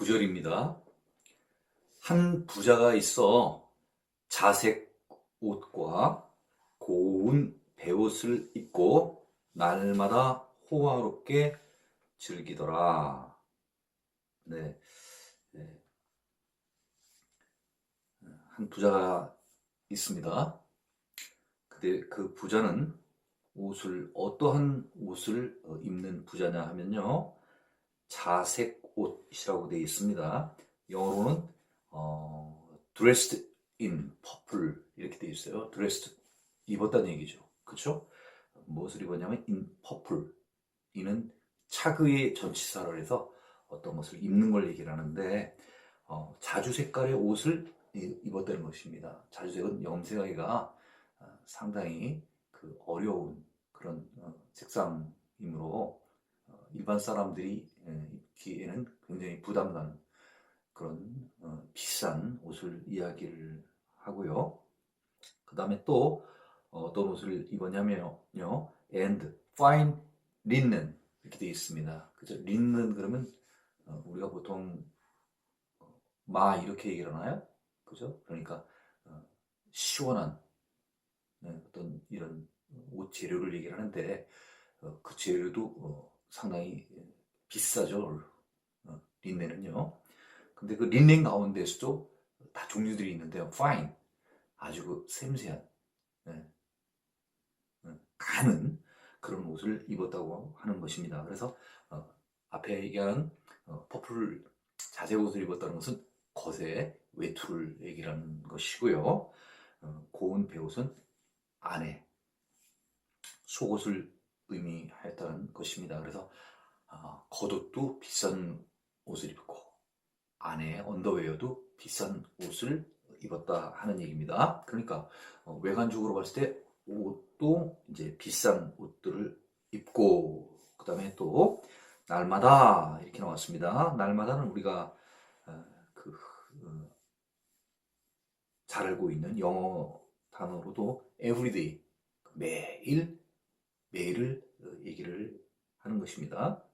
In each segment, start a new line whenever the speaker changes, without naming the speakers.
구절입니다. 한 부자가 있어 자색 옷과 고운 베옷을 입고 날마다 호화롭게 즐기더라. 네, 네. 한 부자가 있습니다. 근데 그 부자는 어떠한 옷을 입는 부자냐 하면요. 자색 옷이라고 되어 있습니다. 영어로는 dressed in purple 이렇게 되어 있어요. dressed 입었다는 얘기죠. 그렇죠? 무엇을 입었냐면 in purple 이는 차그의 전치사를 해서 어떤 것을 입는 걸 얘기를 하는데 자주 색깔의 옷을 입었다는 것입니다. 자주색은 염색하기가 상당히 어려운 그런 색상이므로 일반 사람들이 입기에는 굉장히 부담 가는 그런 비싼 옷을 이야기를 하고요. 그 다음에 또 어떤 옷을 입었냐면요. and fine linen 이렇게 되어 있습니다. 그죠? linen 그러면 우리가 보통 이렇게 얘기를 하나요? 그죠? 그러니까 시원한 어떤 이런 옷 재료를 얘기를 하는데 그 재료도 상당히 비싸죠. 린넨은요. 근데 그 린넨 가운데서도 다 종류들이 있는데요. fine 아주 섬세한 가는 그런 옷을 입었다고 하는 것입니다. 그래서 앞에 얘기한 퍼플 자색 옷을 입었다는 것은 겉의 외투를 얘기를 하는 것이고요. 고운 베옷은 안에 속옷을 의미하였다는 것입니다. 그래서 겉옷도 비싼 옷을 입고 안에 언더웨어도 비싼 옷을 입었다 하는 얘기입니다. 그러니까 외관적으로 봤을 때 옷도 이제 비싼 옷들을 입고 그 다음에 또 날마다 이렇게 나왔습니다. 날마다는 우리가 잘 알고 있는 영어 단어로도 everyday 매일 매일을 얘기를 하는 것입니다.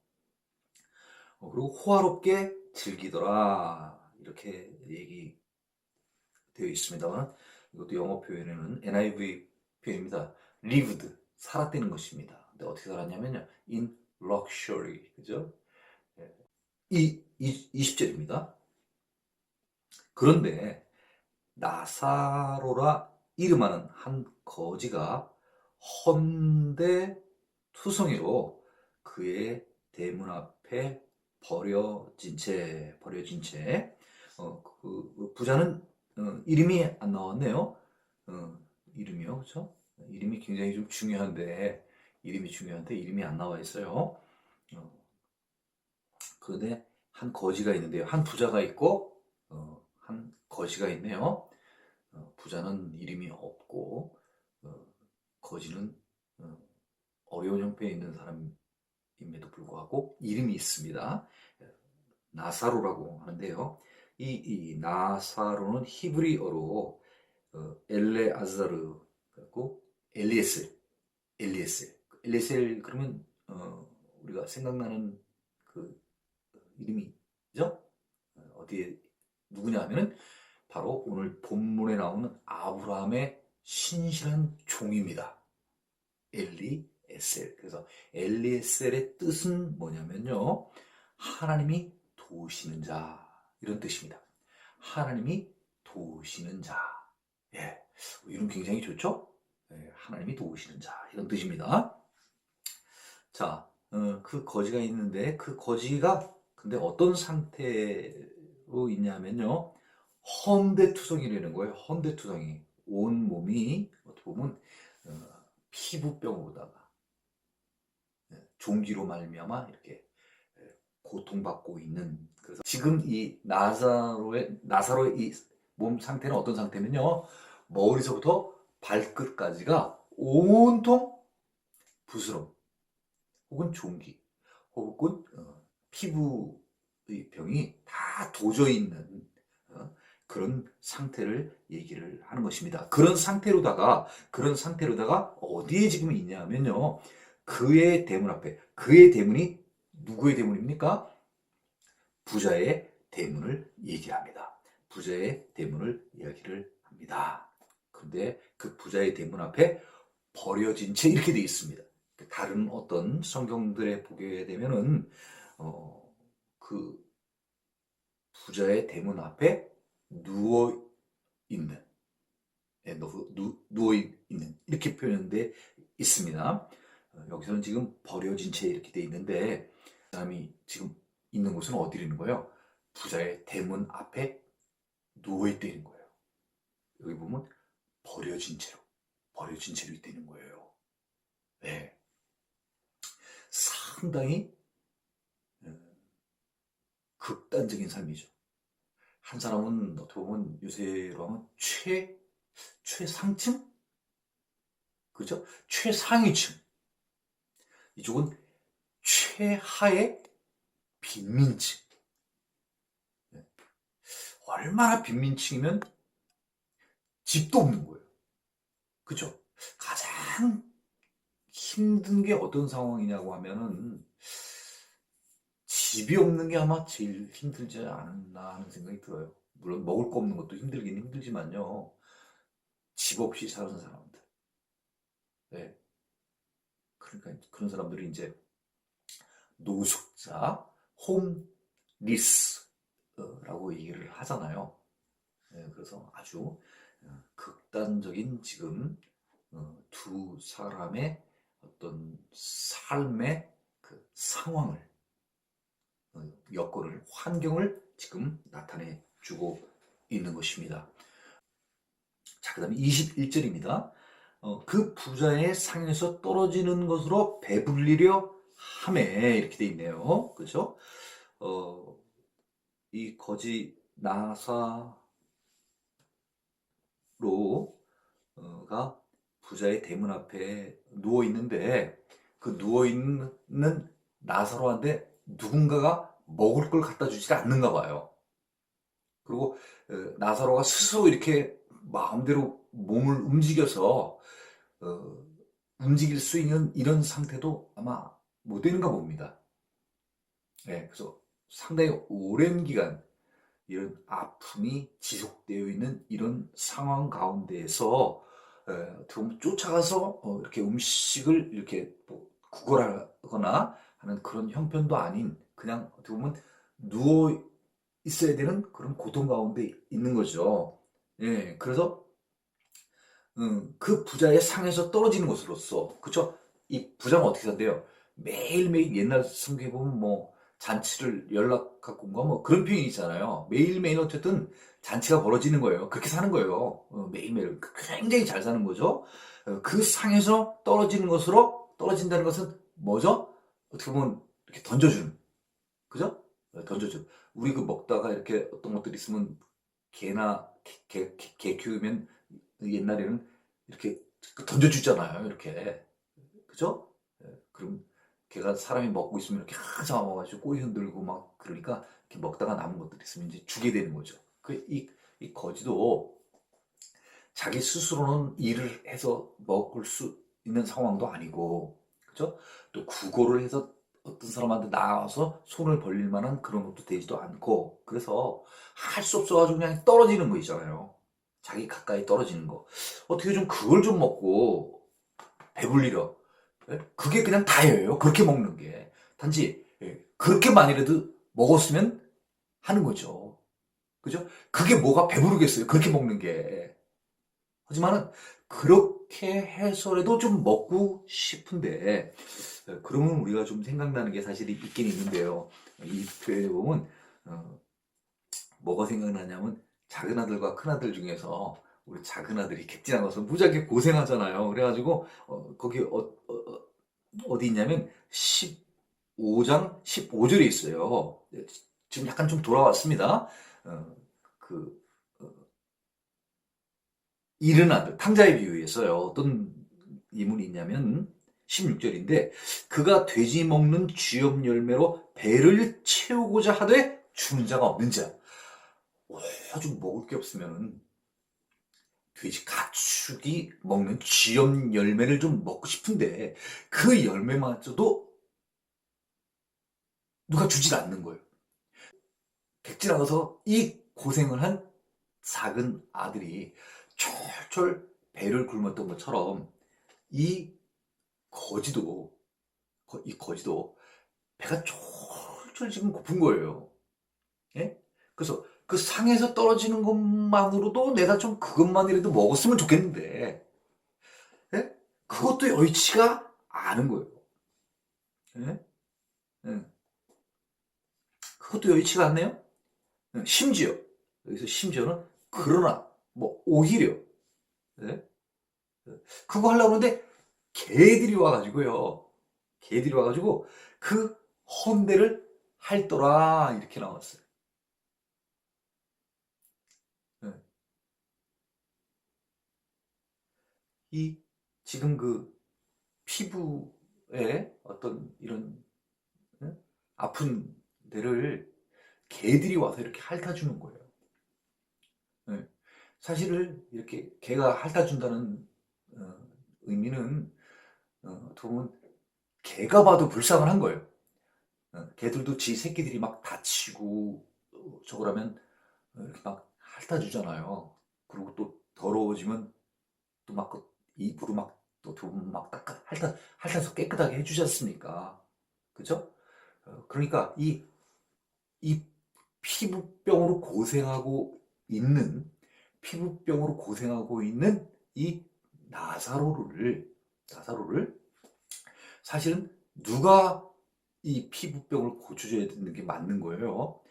그리고 호화롭게 즐기더라 이렇게 얘기되어 있습니다만 이것도 영어 표현에는 NIV 표현입니다. lived 살았다는 것입니다. 근데 어떻게 살았냐면요. in luxury 그죠? 이 20절입니다. 그런데 나사로라 이름하는 한 거지가 헌데 투성이로 그의 대문 앞에 버려진 채 그 부자는 이름이 안 나왔네요. 이름이요, 그렇죠? 이름이 굉장히 좀 중요한데 이름이 안 나와 있어요. 그런데 한 거지가 있는데요. 한 부자가 있고 한 거지가 있네요. 부자는 이름이 없고 거지는 어려운 형편에 있는 사람임에도 불구하고 이름이 있습니다. 나사로라고 하는데요. 이 나사로는 히브리어로 엘레아자르 그리고 엘리에셀 그러면 우리가 생각나는 그 이름이죠? 어디에 누구냐 하면은 바로 오늘 본문에 나오는 아브라함의 신실한 종입니다. 엘리에셀. 그래서 엘리에셀의 뜻은 뭐냐면요. 하나님이 도우시는 자 이런 뜻입니다. 하나님이 도우시는 자. 예, 이름 굉장히 좋죠? 예, 하나님이 도우시는 자 이런 뜻입니다. 자, 그 거지가 있는데 그 거지가 근데 어떤 상태로 있냐면요. 헌데투성이라는 거예요. 헌데투성이 온 몸이 어떻게 보면 피부병으로다가 종기로 말미암아 이렇게 고통받고 있는 그래서 지금 이 나사로의 이 몸 상태는 어떤 상태면요. 머리서부터 발끝까지가 온통 부스럼 혹은 종기 혹은 피부의 병이 다 도져 있는 그런 상태를 얘기를 하는 것입니다. 그런 상태로다가 어디에 지금 있냐면요. 그의 대문 앞에 그의 대문이 누구의 대문입니까? 부자의 대문을 얘기를 합니다. 부자의 대문을 이야기를 합니다. 그런데 그 부자의 대문 앞에 버려진 채 이렇게 되어 있습니다. 다른 어떤 성경들에 보게 되면은 그 부자의 대문 앞에 누워 있는, 누워 있는 이렇게 표현돼 있습니다. 여기서는 지금 버려진 채 이렇게 돼 있는데 그 사람이 지금 있는 곳은 어디에 있는 거예요? 부자의 대문 앞에 누워 있다는 거예요. 여기 보면 버려진 채로 있다는 거예요. 네. 상당히 극단적인 삶이죠. 한 사람은 어떻게 보면 요새로 하면 최상층? 그죠? 최상위층. 이쪽은 최하의 빈민층. 얼마나 빈민층이면 집도 없는 거예요. 그죠? 가장 힘든 게 어떤 상황이냐고 하면은 집이 없는 게 아마 제일 힘들지 않나 하는 생각이 들어요. 물론 먹을 거 없는 것도 힘들긴 힘들지만요. 집 없이 사는 사람들. 네. 그러니까 그런 사람들이 이제 노숙자, 홈리스라고 얘기를 하잖아요. 네, 그래서 아주 극단적인 지금 두 사람의 어떤 삶의 그 상황을, 여건을, 환경을 지금 나타내 주고 있는 것입니다. 자, 그 다음에 21절입니다. 그 부자의 상에서 떨어지는 것으로 배불리려 하매 이렇게 돼 있네요. 그렇죠? 이 거지 나사로가 부자의 대문 앞에 누워 있는데 그 누워 있는 나사로한테 누군가가 먹을 걸 갖다 주지 않는가 봐요. 그리고 나사로가 스스로 이렇게 마음대로 몸을 움직여서 움직일 수 있는 이런 상태도 아마 못 되는가 봅니다. 네, 그래서 상당히 오랜 기간 이런 아픔이 지속되어 있는 이런 상황 가운데에서 좀 쫓아가서 이렇게 음식을 이렇게 뭐 구걸하거나 하는 그런 형편도 아닌 그냥 어떻게 보면 누워 있어야 되는 그런 고통 가운데 있는 거죠. 예, 그래서 그 부자의 상에서 떨어지는 것으로서, 그쵸? 이 부자는 어떻게 산대요? 매일매일 옛날 성경에 보면 뭐 잔치를 연락하고인가 뭐 그런 표현이 있잖아요. 매일매일 어쨌든 잔치가 벌어지는 거예요. 그렇게 사는 거예요. 매일매일 굉장히 잘 사는 거죠. 그 상에서 떨어진다는 것은 뭐죠? 어떻게 보면 이렇게 던져주는, 그죠? 던져주는. 우리 그 먹다가 이렇게 어떤 것들이 있으면 개나 개 키우면 옛날에는 이렇게 던져주잖아요. 이렇게. 그죠? 그럼 걔가 사람이 먹고 있으면 이렇게 항상 와가지고 꼬리 흔들고 막 그러니까 이렇게 먹다가 남은 것들이 있으면 이제 주게 되는 거죠. 이 거지도 자기 스스로는 일을 해서 먹을 수 있는 상황도 아니고, 그죠? 또 구걸을 해서 어떤 사람한테 나와서 손을 벌릴 만한 그런 것도 되지도 않고, 그래서 할 수 없어가지고 그냥 떨어지는 거 있잖아요. 자기 가까이 떨어지는 거. 어떻게 좀 그걸 좀 먹고 배불리려. 예? 그게 그냥 다예요. 그렇게 먹는 게. 단지 그렇게만이라도 먹었으면 하는 거죠. 그죠? 그게 뭐가 배부르겠어요. 그렇게 먹는 게. 하지만은 그렇게 해서라도 좀 먹고 싶은데 그러면 우리가 좀 생각나는 게 사실 있긴 있는데요. 이 표현에 보면 뭐가 생각나냐면 작은 아들과 큰 아들 중에서 우리 작은 아들이 객지나 가서 무지하게 고생하잖아요. 그래가지고 거기 어디 있냐면 15장 15절에 있어요. 지금 약간 좀 돌아왔습니다. 그 잃은 아들, 탕자의 비유에서요. 어떤 인물이 있냐면 16절인데 그가 돼지 먹는 쥐염 열매로 배를 채우고자 하되 주는 자가 없는 자. 아주 먹을 게 없으면 돼지 가축이 먹는 쥐염 열매를 좀 먹고 싶은데 그 열매마저도 누가 주질 않는 거예요. 백지나가서 이 고생을 한 작은 아들이 철철 배를 굶었던 것처럼 이 거지도 이 거지도 배가 철철 지금 고픈 거예요. 예? 그래서 그 상에서 떨어지는 것만으로도 내가 좀 그것만이라도 먹었으면 좋겠는데, 예? 그것도 여의치가 않은 거예요. 예? 예. 그것도 여의치가 않네요. 예. 심지어 여기서 심지어는 그러나 뭐 오히려, 예? 그거 하려고 하는데 개들이 와가지고요. 개들이 와가지고 그 헌대를 할더라 이렇게 나왔어요. 예. 이 지금 그 피부에 어떤 이런, 예? 아픈 데를 개들이 와서 이렇게 핥아주는 거예요. 예. 사실을 이렇게 개가 핥아준다는 의미는 어떻게 보면 개가 봐도 불쌍을 한 거예요. 개들도 지 새끼들이 막 다치고 저거라면 이렇게 막 핥아주잖아요. 그리고 또 더러워지면 또 막 입으로 막또 막 핥아서 깨끗하게 해주지 않습니까? 그죠? 그러니까 이 피부병으로 고생하고 있는 피부병으로 고생하고 있는 이 나사로를 사실은 누가 이 피부병을 고쳐줘야 되는 게 맞는 거예요.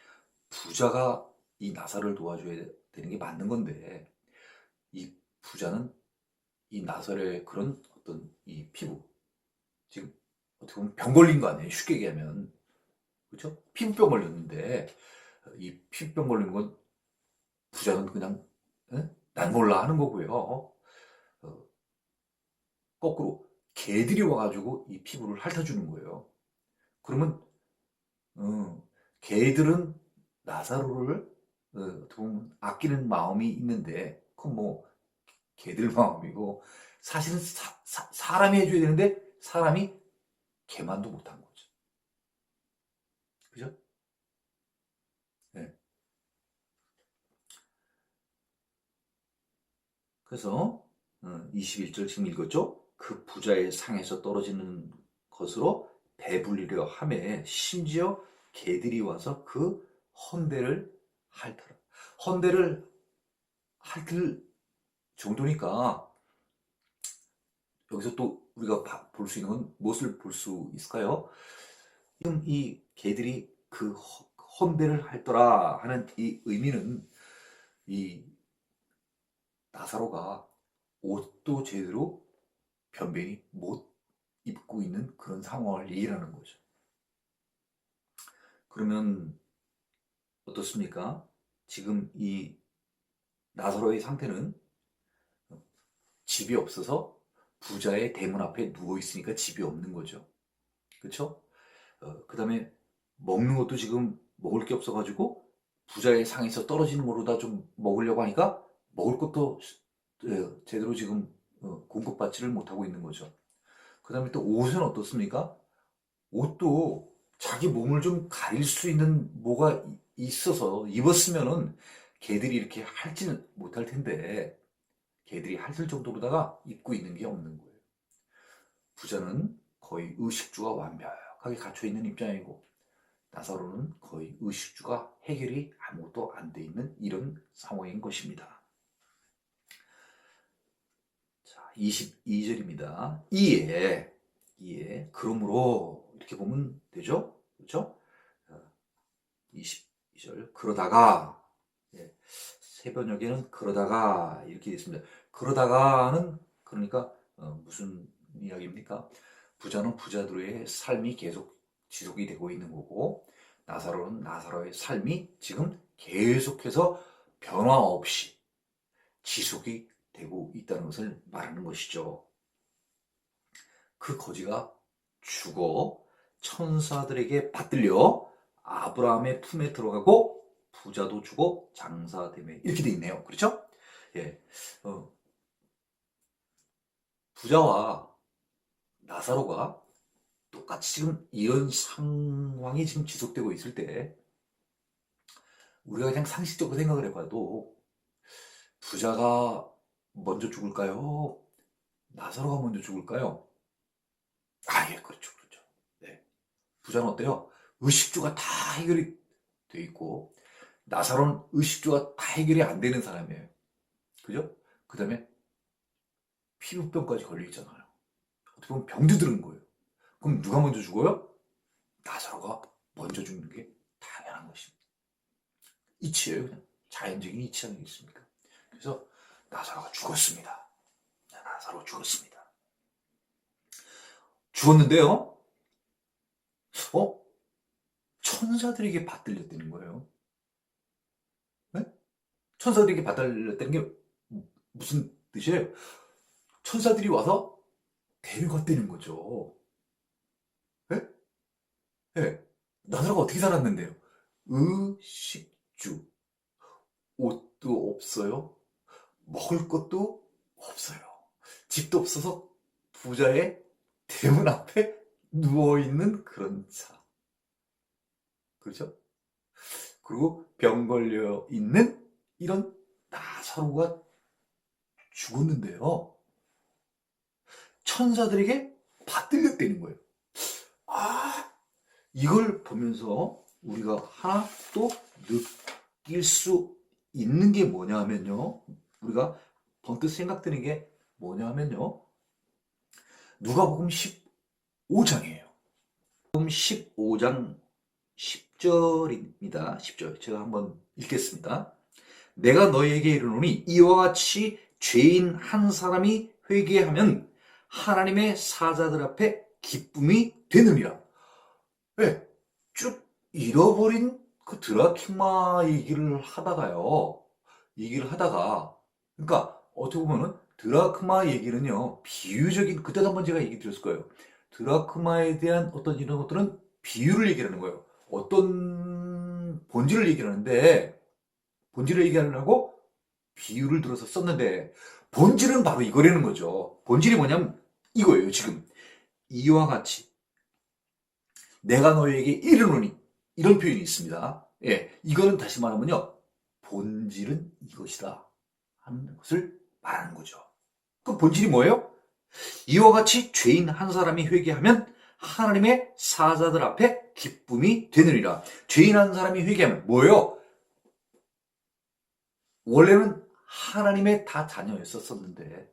부자가 이 나사를 도와줘야 되는 게 맞는 건데 이 부자는 이 나사의 그런 어떤 이 피부 지금 어떻게 보면 병 걸린 거 아니에요. 쉽게 얘기하면 그렇죠? 피부병 걸렸는데 이 피부병 걸린 건 부자는 그냥 난 몰라 하는 거고요. 거꾸로 개들이 와가지고 이 피부를 핥아주는 거예요. 그러면 개들은 나사로를 좀 아끼는 마음이 있는데 그건 뭐 개들 마음이고 사실은 사람이 해줘야 되는데 사람이 개만도 못한 거죠. 그죠? 네. 그래서 21절 지금 읽었죠? 그 부자의 상에서 떨어지는 것으로 배불리려 하매 심지어 개들이 와서 그 헌대를 핥더라. 헌대를 핥을 정도니까 여기서 또 우리가 볼 수 있는 건 무엇을 볼 수 있을까요? 지금 이 개들이 그 헌대를 핥더라 하는 이 의미는 이 나사로가 옷도 제대로 변변히 못 입고 있는 그런 상황을 얘기하는 거죠. 그러면 어떻습니까? 지금 이 나사로의 상태는 집이 없어서 부자의 대문 앞에 누워 있으니까 집이 없는 거죠. 그렇죠? 그 다음에 먹는 것도 지금 먹을 게 없어가지고 부자의 상에서 떨어지는 거로다 좀 먹으려고 하니까 먹을 것도 제대로 지금 공급받지를 못하고 있는 거죠. 그 다음에 또 옷은 어떻습니까? 옷도 자기 몸을 좀 가릴 수 있는 뭐가 있어서 입었으면은 개들이 이렇게 핥지는 못할 텐데 개들이 핥을 정도로다가 입고 있는 게 없는 거예요. 부자는 거의 의식주가 완벽하게 갖춰 있는 입장이고 나사로는 거의 의식주가 해결이 아무것도 안 돼 있는 이런 상황인 것입니다. 자, 22절입니다. 이에 그러므로 이렇게 보면 되죠? 그렇죠? 22절 그러다가 새번역에는 그러다가 이렇게 있습니다. 그러다가는 그러니까 무슨 이야기입니까? 부자는 부자들의 삶이 계속 지속이 되고 있는 거고 나사로는 나사로의 삶이 지금 계속해서 변화 없이 지속이 되고 있다는 것을 말하는 것이죠. 그 거지가 죽어 천사들에게 받들려 아브라함의 품에 들어가고 부자도 죽어 장사되매 이렇게 돼 있네요. 그렇죠? 예, 부자와 나사로가 똑같이 지금 이런 상황이 지금 지속되고 있을 때 우리가 그냥 상식적으로 생각을 해봐도 부자가 먼저 죽을까요? 나사로가 먼저 죽을까요? 아, 예, 그렇죠, 그렇죠. 네. 부자는 어때요? 의식주가 다 해결이 돼 있고, 나사로는 의식주가 다 해결이 안 되는 사람이에요. 그죠? 그 다음에 피부병까지 걸려 있잖아요. 어떻게 보면 병도 들은 거예요. 그럼 누가 먼저 죽어요? 나사로가 먼저 죽는 게 당연한 것입니다. 이치예요, 그냥. 자연적인 이치 아니겠습니까? 그래서 나사로가 죽었습니다. 나사로 죽었습니다. 죽었는데요, 천사들에게 받들렸다는 거예요. 네? 천사들에게 받들렸다는 게 무슨 뜻이에요? 천사들이 와서 데려갔다는 거죠. 네? 네. 나사로가 어떻게 살았는데요? 의식주. 옷도 없어요. 먹을 것도 없어요. 집도 없어서 부자의 대문 앞에 누워있는 그런 차. 그렇죠? 그리고 병 걸려 있는 이런 나사로가 죽었는데요. 천사들에게 받들렸다는 거예요. 아, 이걸 보면서 우리가 하나 또 느낄 수 있는 게 뭐냐 하면요. 우리가 번뜩 생각드는 게 뭐냐 하면요. 누가복음 15장이에요. 누가복음 15장 10절입니다. 10절. 제가 한번 읽겠습니다. 내가 너희에게 이르노니 이와 같이 죄인 한 사람이 회개하면 하나님의 사자들 앞에 기쁨이 되느니라. 왜? 쭉 잃어버린 그 드라큘마 얘기를 하다가요. 그러니까 어떻게 보면은 드라크마 얘기는요, 비유적인, 그때도 한번 제가 얘기 드렸을 거예요. 드라크마에 대한 어떤 이런 것들은 비유를 얘기하는 거예요. 어떤 본질을 얘기하는데, 본질을 얘기하려고 비유를 들어서 썼는데, 본질은 바로 이거라는 거죠. 본질이 뭐냐면 이거예요, 지금. 이와 같이. 내가 너희에게 이르노니. 이런 표현이 있습니다. 예, 이거는 다시 말하면요, 본질은 이것이다 하는 것을 말하는 거죠. 그 본질이 뭐예요? 이와 같이 죄인 한 사람이 회개하면 하나님의 사자들 앞에 기쁨이 되느니라. 죄인 한 사람이 회개하면 뭐예요? 원래는 하나님의 다 자녀였었는데,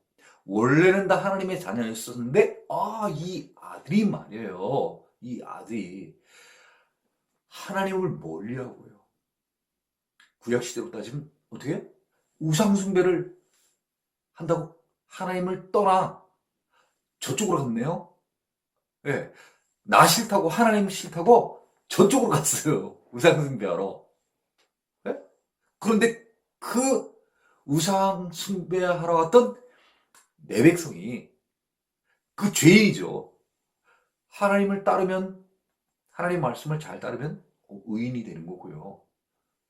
이 아들이 말이에요. 이 아들이 하나님을 멀리하고요. 구약시대로 따지면 어떻게 해요? 우상숭배를 한다고 하나님을 떠나 저쪽으로 갔네요. 예. 나 싫다고, 하나님 싫다고 저쪽으로 갔어요. 우상숭배하러. 예? 그런데 그 우상숭배하러 갔던 내 백성이, 그 죄인이죠. 하나님을 따르면, 하나님 말씀을 잘 따르면 의인이 되는 거고요.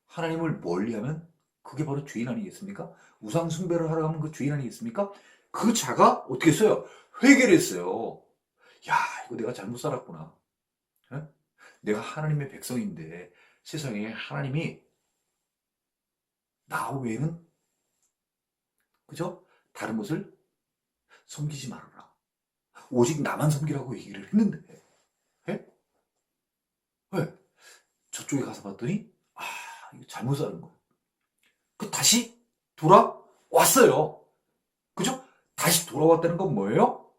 하나님을 멀리하면 그게 바로 죄인 아니겠습니까? 우상숭배를 하러 가면 그 죄인 아니겠습니까? 그 자가 어떻게 했어요? 회개를 했어요. 야, 이거 내가 잘못 살았구나. 에? 내가 하나님의 백성인데 세상에 하나님이 나 외에는, 그죠? 다른 것을 섬기지 말아라. 오직 나만 섬기라고 얘기를 했는데, 에? 왜? 저쪽에 가서 봤더니, 이거 잘못 사는 거예요. 그 다시 돌아왔어요. 그죠? 다시 돌아왔다는 건 뭐예요?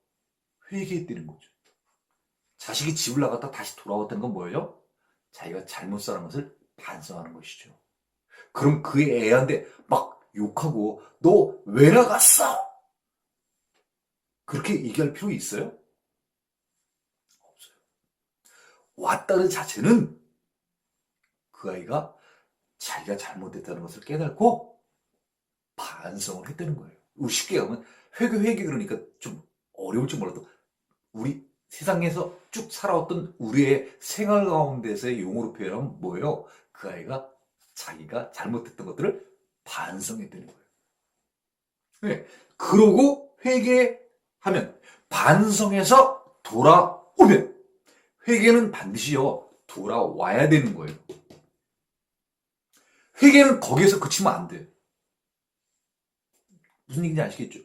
회개했다는 거죠. 자식이 집을 나갔다 다시 돌아왔다는 건 뭐예요? 자기가 잘못 살은 것을 반성하는 것이죠. 그럼 그 애한테 막 욕하고 너 왜 나갔어? 그렇게 얘기할 필요 있어요? 없어요. 왔다는 자체는 그 아이가 자기가 잘못했다는 것을 깨닫고 반성을 했다는 거예요. 쉽게 하면 회개 그러니까 좀 어려울지 몰라도 우리 세상에서 쭉 살아왔던 우리의 생활 가운데서의 용어로 표현하면 뭐예요? 그 아이가 자기가 잘못했던 것들을 반성했다는 거예요. 네. 그러고 회개하면, 반성해서 돌아오면, 회개는 반드시요 돌아와야 되는 거예요. 회개는 거기에서 그치면 안 돼. 무슨 얘기인지 아시겠죠?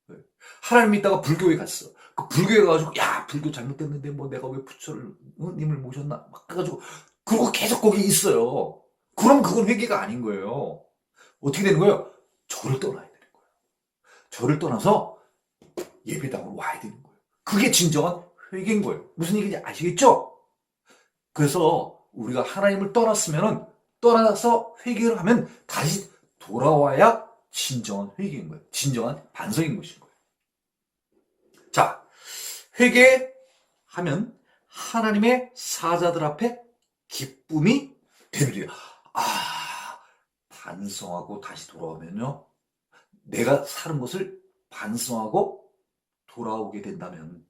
네. 하나님 믿다가 불교에 갔어. 그 불교에 가가지고, 야, 불교 잘못됐는데, 뭐, 내가 왜 부처를, 님을 모셨나? 막 해가지고, 그러고 계속 거기 있어요. 그럼 그건 회개가 아닌 거예요. 어떻게 되는 거예요? 절을 떠나야 되는 거예요. 절을 떠나서 예배당으로 와야 되는 거예요. 그게 진정한 회개인 거예요. 무슨 얘기인지 아시겠죠? 그래서 우리가 하나님을 떠났으면은, 떠나서 회개를 하면 다시 돌아와야 진정한 회개인 거예요. 진정한 반성인 것인 거예요. 자, 회개하면 하나님의 사자들 앞에 기쁨이 되느니라. 아, 반성하고 다시 돌아오면요. 내가 사는 것을 반성하고 돌아오게 된다면,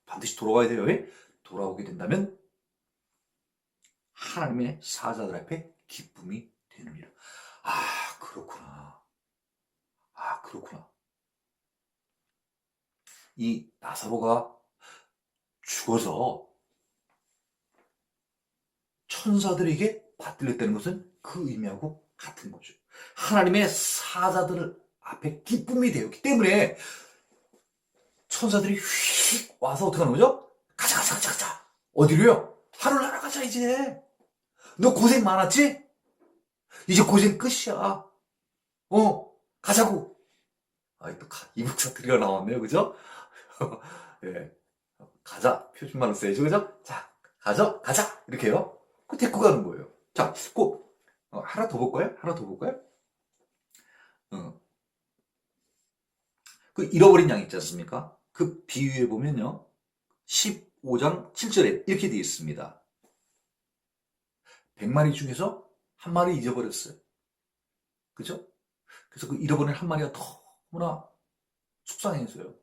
반드시 돌아와야 돼요. 왜? 돌아오게 된다면 하나님의 사자들 앞에 기쁨이 되느니라. 아, 그렇구나. 아, 그렇구나. 이 나사로가 죽어서 천사들에게 받들렸다는 것은 그 의미하고 같은 거죠. 하나님의 사자들 앞에 기쁨이 되었기 때문에 천사들이 휙 와서 어떻게 하는 거죠? 가자, 가자, 가자, 가자. 어디로요? 하늘 날아가자, 이제. 너 고생 많았지? 이제 고생 끝이야. 가자고. 아, 또 이북사투리가 나왔네요, 그죠? 예. 가자. 표준말로 써야죠, 그죠? 자, 가자, 가자. 이렇게요. 그 데리고 가는 거예요. 자, 꼭, 하나 더 볼까요? 하나 더 볼까요? 어, 그 잃어버린 양 있지 않습니까? 그 비유에 보면요. 15장 7절에 이렇게 되어 있습니다. 100마리 중에서 한 마리 잊어버렸어요. 그죠? 그래서 그 잃어버린 한 마리가 너무나 속상해서요.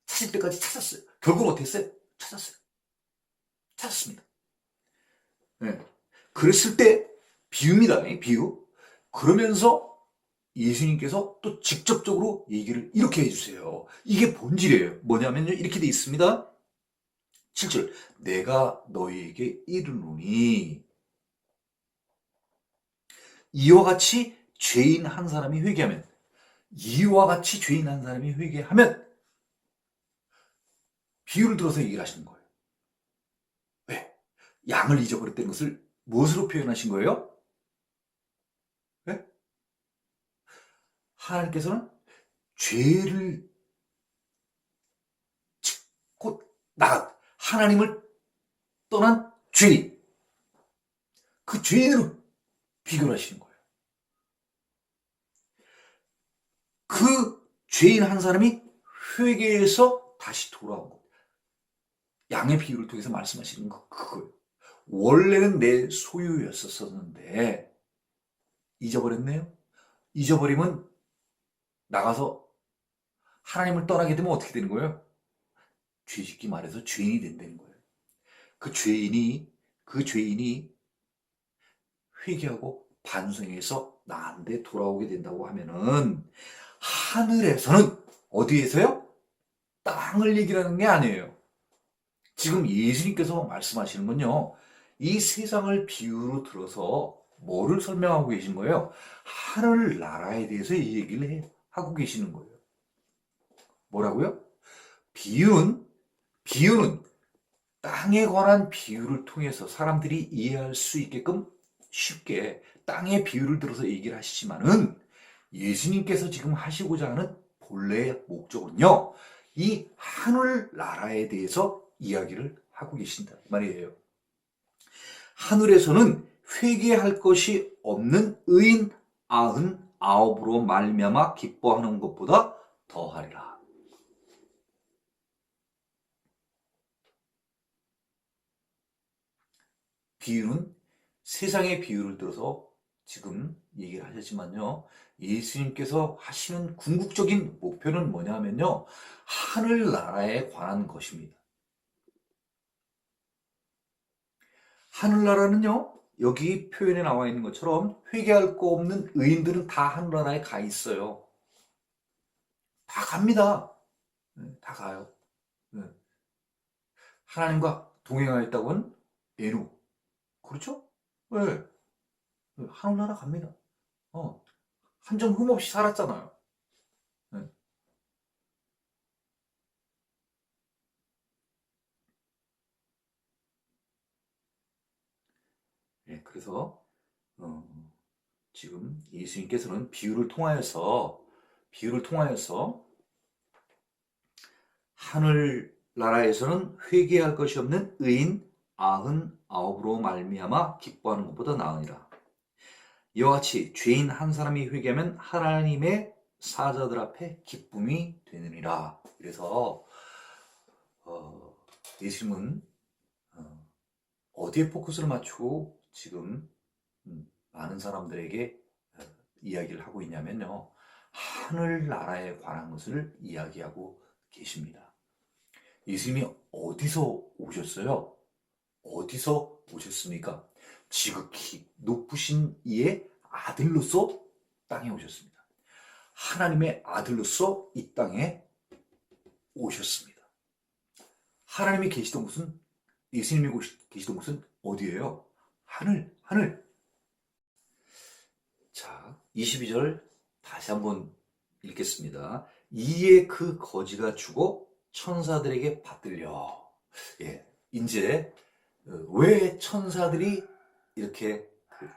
찾을 때까지 찾았어요. 결국 어떻게 했어요? 찾았어요. 찾았습니다. 네. 그랬을 때 비유입니다. 비유. 그러면서 예수님께서 또 직접적으로 얘기를 이렇게 해주세요. 이게 본질이에요. 뭐냐면요. 이렇게 돼 있습니다. 7절. 내가 너희에게 이르노니 이와 같이 죄인 한 사람이 회개하면, 이와 같이 죄인 한 사람이 회개하면, 비유를 들어서 얘기를 하시는 거예요. 왜? 양을 잊어버렸다는 것을 무엇으로 표현하신 거예요? 왜? 하나님께서는 죄를 짓고 나간, 하나님을 떠난 죄인, 그 죄인으로 비교를 하시는 거예요. 그 죄인 한 사람이 회개해서 다시 돌아온 거. 양의 비유를 통해서 말씀하시는 거 그거예요. 원래는 내 소유였었는데 잊어버렸네요. 잊어버리면 나가서 하나님을 떠나게 되면 어떻게 되는 거예요? 죄짓기 말해서 죄인이 된다는 거예요. 그 죄인이 회개하고 반성해서 나한테 돌아오게 된다고 하면은 하늘에서는 어디에서요? 땅을 얘기하는 게 아니에요. 지금 예수님께서 말씀하시는 건요. 이 세상을 비유로 들어서 뭐를 설명하고 계신 거예요? 하늘 나라에 대해서 얘기를 하고 계시는 거예요. 뭐라고요? 비유는 땅에 관한 비유를 통해서 사람들이 이해할 수 있게끔 쉽게 땅의 비유를 들어서 얘기를 하시지만은 예수님께서 지금 하시고자 하는 본래의 목적은요, 이 하늘 나라에 대해서 이야기를 하고 계신다 이 말이에요. 하늘에서는 회개할 것이 없는 의인 99으로 말미암아 기뻐하는 것보다 더하리라. 비유는 세상의 비유를 들어서 지금 얘기를 하셨지만요. 예수님께서 하시는 궁극적인 목표는 뭐냐면요. 하늘나라에 관한 것입니다. 하늘나라는요. 여기 표현에 나와 있는 것처럼 회개할 거 없는 의인들은 다 하늘나라에 가 있어요. 다 갑니다. 다 가요. 네. 하나님과 동행하였다고 하는 에노. 그렇죠? 네. 하늘나라 갑니다. 한 점 흠 없이 살았잖아요. 네. 예, 그래서 어, 지금 예수님께서는 비유를 통하여서 하늘나라에서는 회개할 것이 없는 의인 99으로 말미암아 기뻐하는 것보다 나으니라. 이와 같이 죄인 한 사람이 회개하면 하나님의 사자들 앞에 기쁨이 되느니라. 그래서 어, 예수님은 어, 어디에 포커스를 맞추고 지금 많은 사람들에게 이야기를 하고 있냐면요. 하늘나라에 관한 것을 이야기하고 계십니다. 예수님이 어디서 오셨어요? 어디서 오셨습니까? 지극히 높으신 이의 아들로서 땅에 오셨습니다. 하나님의 아들로서 이 땅에 오셨습니다. 하나님이 계시던 곳은, 예수님이 계시던 곳은 어디예요? 하늘, 하늘. 자, 22절 다시 한번 읽겠습니다. 이에 그 거지가 죽어 천사들에게 받들려. 예, 이제 왜 천사들이 이렇게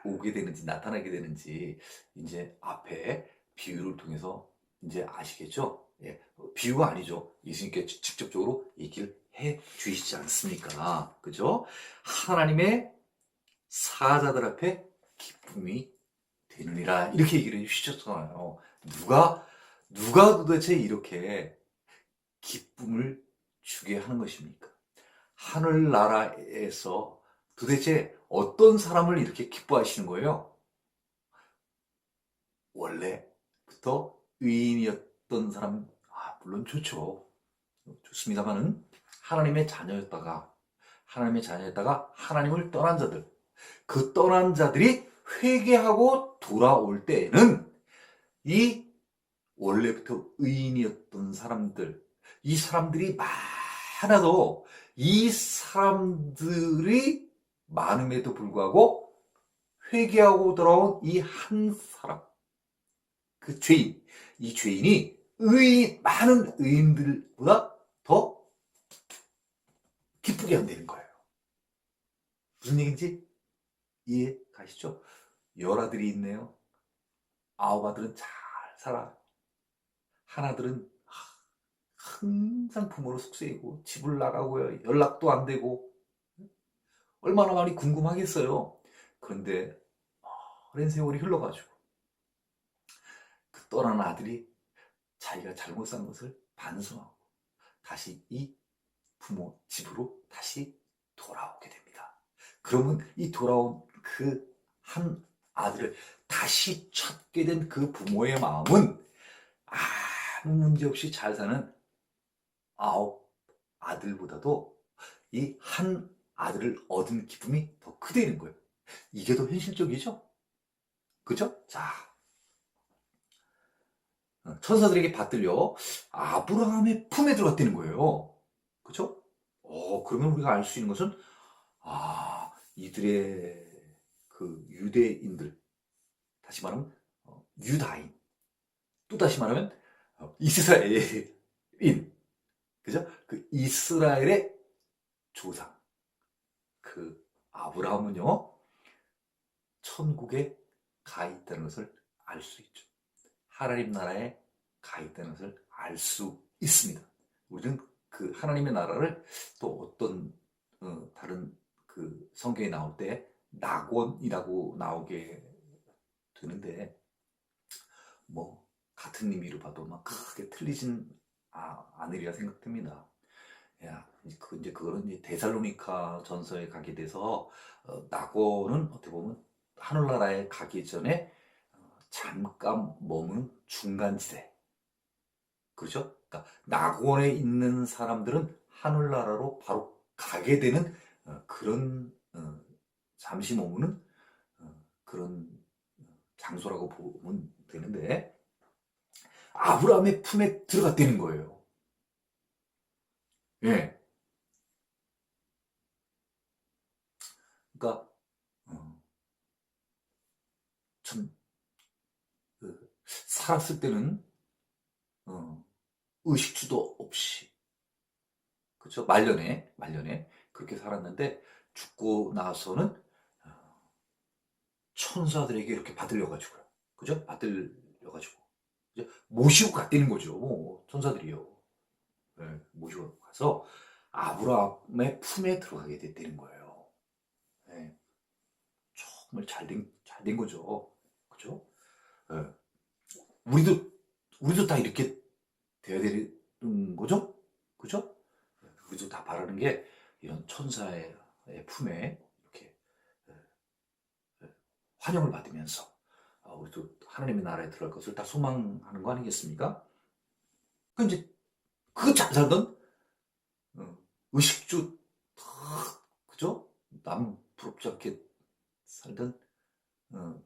오게 되는지, 나타나게 되는지 이제 앞에 비유를 통해서 이제 아시겠죠? 예, 비유가 아니죠. 예수님께 직접적으로 얘기를 해 주시지 않습니까? 그죠? 하나님의 사자들 앞에 기쁨이 되느니라 이렇게 얘기를 해주셨잖아요. 누가 도대체 이렇게 기쁨을 주게 하는 것입니까? 하늘나라에서 도대체 어떤 사람을 이렇게 기뻐하시는 거예요? 원래부터 의인이었던 사람, 물론 좋습니다만은 하나님의 자녀였다가 하나님을 떠난 자들, 그 떠난 자들이 회개하고 돌아올 때에는 이 원래부터 의인이었던 사람들, 이 사람들이 많아도 이 사람들이 많음에도 불구하고 회개하고 돌아온 이 한 사람, 그 죄인, 이 죄인이 많은 의인들보다 더 기쁘게 한다는 거예요. 무슨 얘기인지 이해 가시죠? 열 아들이 있네요. 아홉 아들은 잘 살아. 하나들은 항상 부모로 속세이고 집을 나가고요. 연락도 안 되고 얼마나 많이 궁금하겠어요. 그런데 오랜 세월이 흘러가지고 그 떠난 아들이 자기가 잘못 산 것을 반성하고 다시 이 부모 집으로 다시 돌아오게 됩니다. 그러면 이 돌아온 그 한 아들을 다시 찾게 된 그 부모의 마음은 아무 문제 없이 잘 사는 아홉 아들보다도 이 한 아들을 얻은 기쁨이 더 크다는 거예요. 이게 더 현실적이죠? 그죠? 자, 천사들에게 받들려 아브라함의 품에 들어갔다는 거예요. 그죠? 그러면 우리가 알 수 있는 것은, 이들의 그 유대인들, 다시 말하면, 유다인, 또 다시 말하면, 이스라엘인, 그죠? 그 이스라엘의 조상, 그 아브라함은요, 천국에 가 있다는 것을 알 수 있죠. 하나님 나라에 가 있다는 것을 알 수 있습니다. 우리는 그 하나님의 나라를 또 어떤 다른 그 성경에 나올 때 낙원이라고 나오게 되는데 뭐 같은 의미로 봐도 막 크게 틀리진 않으리라 생각됩니다. 야, 이제 그거는 이제 데살로니가 전서에 가게 돼서 낙원은 어떻게 보면 하늘나라에 가기 전에 잠깐 머무는 중간지대. 그렇죠? 그러니까 낙원에 있는 사람들은 하늘나라로 바로 가게 되는 그런 잠시 머무는 그런 장소라고 보면 되는데 아브라함의 품에 들어갔다는 거예요. 예. 그러니까 살았을 때는 의식주도 없이, 그죠? 말년에 그렇게 살았는데 죽고 나서는 천사들에게 이렇게 받들려가지고요. 그죠? 받들려가지고 이제 모시고 갔다는 거죠. 천사들이요. 네, 모시고 가서 아브라함의 품에 들어가게 됐다는 거예요. 네, 정말 잘 된 거죠. 그죠? 네. 우리도, 우리도 다 이렇게 돼야 되는 거죠? 그죠? 우리도 다 바라는 게 이런 천사의 품에 이렇게 환영을 받으면서 우리도 하나님의 나라에 들어갈 것을 다 소망하는 거 아니겠습니까? 그 이제 그 잘 살던 의식주 그죠? 남 부럽지 않게 살던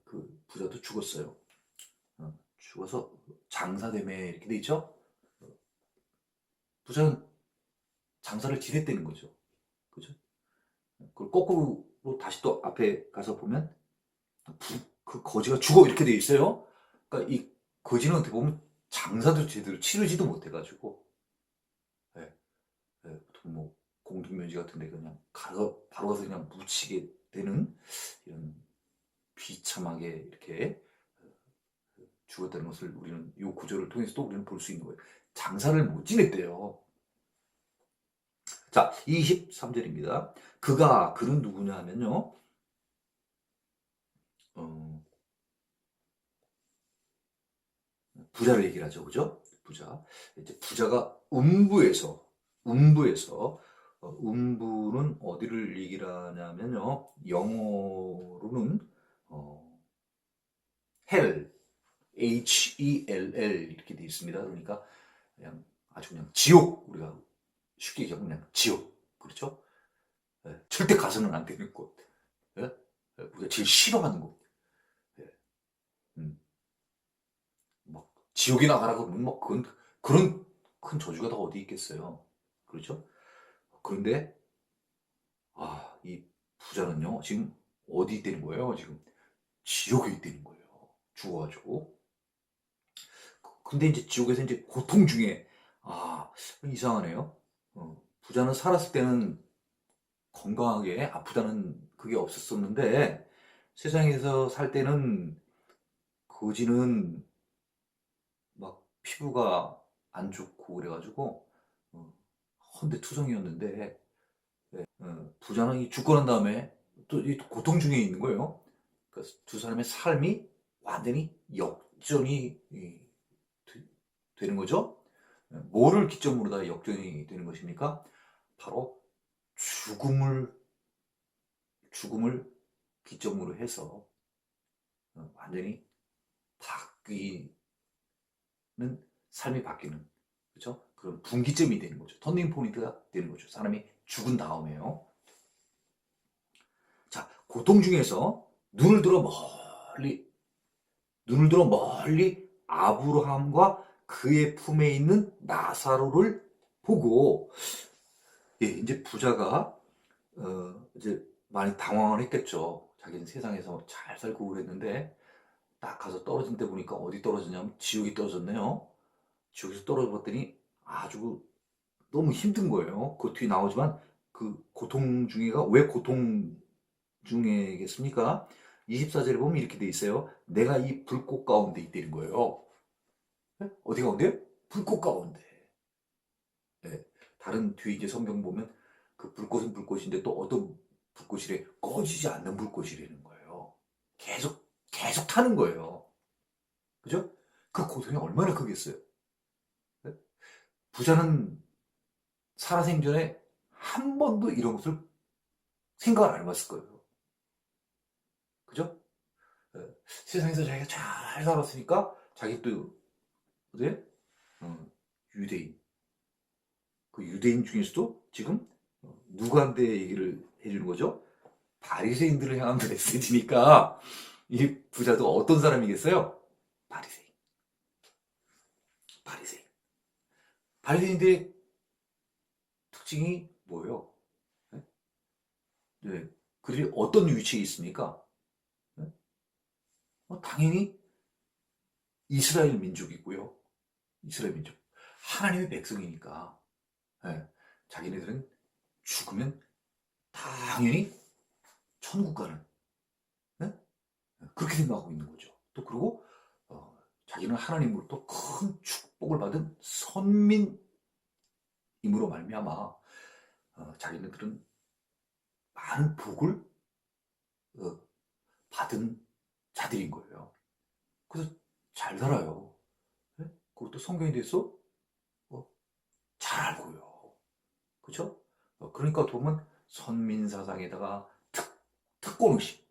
그 부자도 죽었어요. 죽어서 장사됨에 이렇게 돼 있죠? 부자는 장사를 지냈다는 거죠. 그죠? 그걸 거꾸로 다시 또 앞에 가서 보면 그 거지가 죽어 이렇게 돼 있어요. 그러니까 이 거지는 어떻게 보면 장사도 제대로 치르지도 못해가지고 예, 예, 보통 뭐 공동묘지 같은데 그냥 바로 가서 그냥 묻히게 되는 이런 비참하게 이렇게 죽었다는 것을 우리는 이 구조를 통해서 또 우리는 볼 수 있는 거예요. 장사를 못 지냈대요. 자, 23절입니다. 그는 누구냐 하면요. 부자를 얘기를 하죠. 그죠? 부자. 이제 부자가 음부에서, 음부는 어디를 얘기를 하냐면요. 영어로는, hell, Hell 이렇게 되어 있습니다. 그러니까 그냥 아주 그냥 지옥, 우리가 쉽게 얘기하면 그냥 지옥. 그렇죠? 예, 절대 가서는 안 되는 곳. 예? 우리가 제일 싫어하는 곳. 예. 음. 막 지옥에 나가라 그러면 뭐 그런 큰 저주가 다 어디 있겠어요. 그렇죠? 그런데 이 부자는요 지금 어디 있다는 거예요? 지금 지옥에 있다는 거예요. 죽어가지고. 근데 이제 지옥에서 이제 고통 중에 이상하네요. 부자는 살았을 때는 건강하게 아프다는 그게 없었었는데 세상에서 살 때는 거지는 막 피부가 안 좋고 그래가지고 헌데투성이었는데 부자는 이 죽고 난 다음에 또 이 고통 중에 있는 거예요. 그래서 두 사람의 삶이 완전히 역전이 되는 거죠. 뭐를 기점으로 다 역전이 되는 것입니까? 바로 죽음을 기점으로 해서 완전히 바뀌는 삶이 바뀌는 그렇죠? 그런 분기점이 되는 거죠. 터닝 포인트가 되는 거죠. 사람이 죽은 다음에요. 자, 고통 중에서 눈을 들어 멀리 아브라함과 그의 품에 있는 나사로를 보고 이제 부자가 이제 많이 당황을 했겠죠. 자기는 세상에서 잘 살고 그랬는데 딱 가서 떨어진 데 보니까 어디 떨어졌냐면 지옥이 떨어졌네요. 지옥에서 떨어져 봤더니 아주 너무 힘든 거예요. 그 뒤에 나오지만 그 고통 중에가 왜 고통 중에겠습니까? 24절에 보면 이렇게 돼 있어요. 내가 이 불꽃 가운데 있다는 거예요. 네? 어디 가운데요? 불꽃 가운데. 네. 다른 뒤에 이제 성경 보면 그 불꽃은 불꽃인데 또 어떤 불꽃이래? 꺼지지 않는 불꽃이라는 거예요. 계속 타는 거예요. 그죠? 그 고통이 얼마나 크겠어요? 네? 부자는 살아생전에 한 번도 이런 것을 생각을 안 해봤을 거예요. 그죠? 예. 세상에서 자기가 잘 살았으니까 자기 또 어때? 유대인. 그 유대인 중에서도 지금 누구한테 얘기를 해주는 거죠? 바리새인들을 향한 메시지니까 이 부자도 어떤 사람이겠어요? 바리새인. 바리새인. 바리새인들의 특징이 뭐예요? 네? 네. 그들이 어떤 위치에 있습니까? 네? 당연히 이스라엘 민족이고요. 이스라엘 민족. 하나님의 백성이니까, 예, 자기네들은 죽으면 당연히 천국 가는, 예? 그렇게 생각하고 있는 거죠. 또 그리고 자기는 하나님으로부터 큰 축복을 받은 선민임으로 말미암아 자기네들은 많은 복을 받은 자들인 거예요. 그래서 잘 살아요. 예? 그것도 성경에 대해서 잘 알고요. 그렇죠? 그러니까 보면 선민사상에다가 특권의식,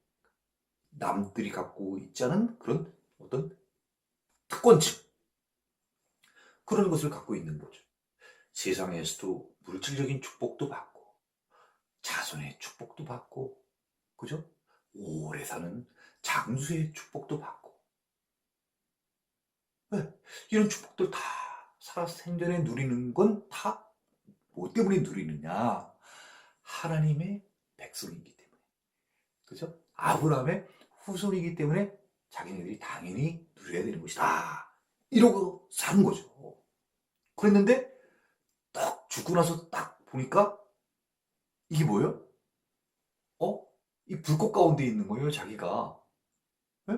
남들이 갖고 있지 않은 그런 어떤 특권층, 그런 것을 갖고 있는 거죠. 세상에서도 물질적인 축복도 받고 자손의 축복도 받고, 그죠? 오래 사는 장수의 축복도 받고, 네, 이런 축복들 다 살아 생전에 누리는 건 다 뭐 때문에 누리느냐? 하나님의 백성이기 때문에, 그죠? 아브라함의 후손이기 때문에 자기네들이 당연히 누려야 되는 것이다, 이러고 사는 거죠. 그랬는데 딱 죽고 나서 딱 보니까 이게 뭐예요? 이 불꽃 가운데 있는 거예요, 자기가. 예?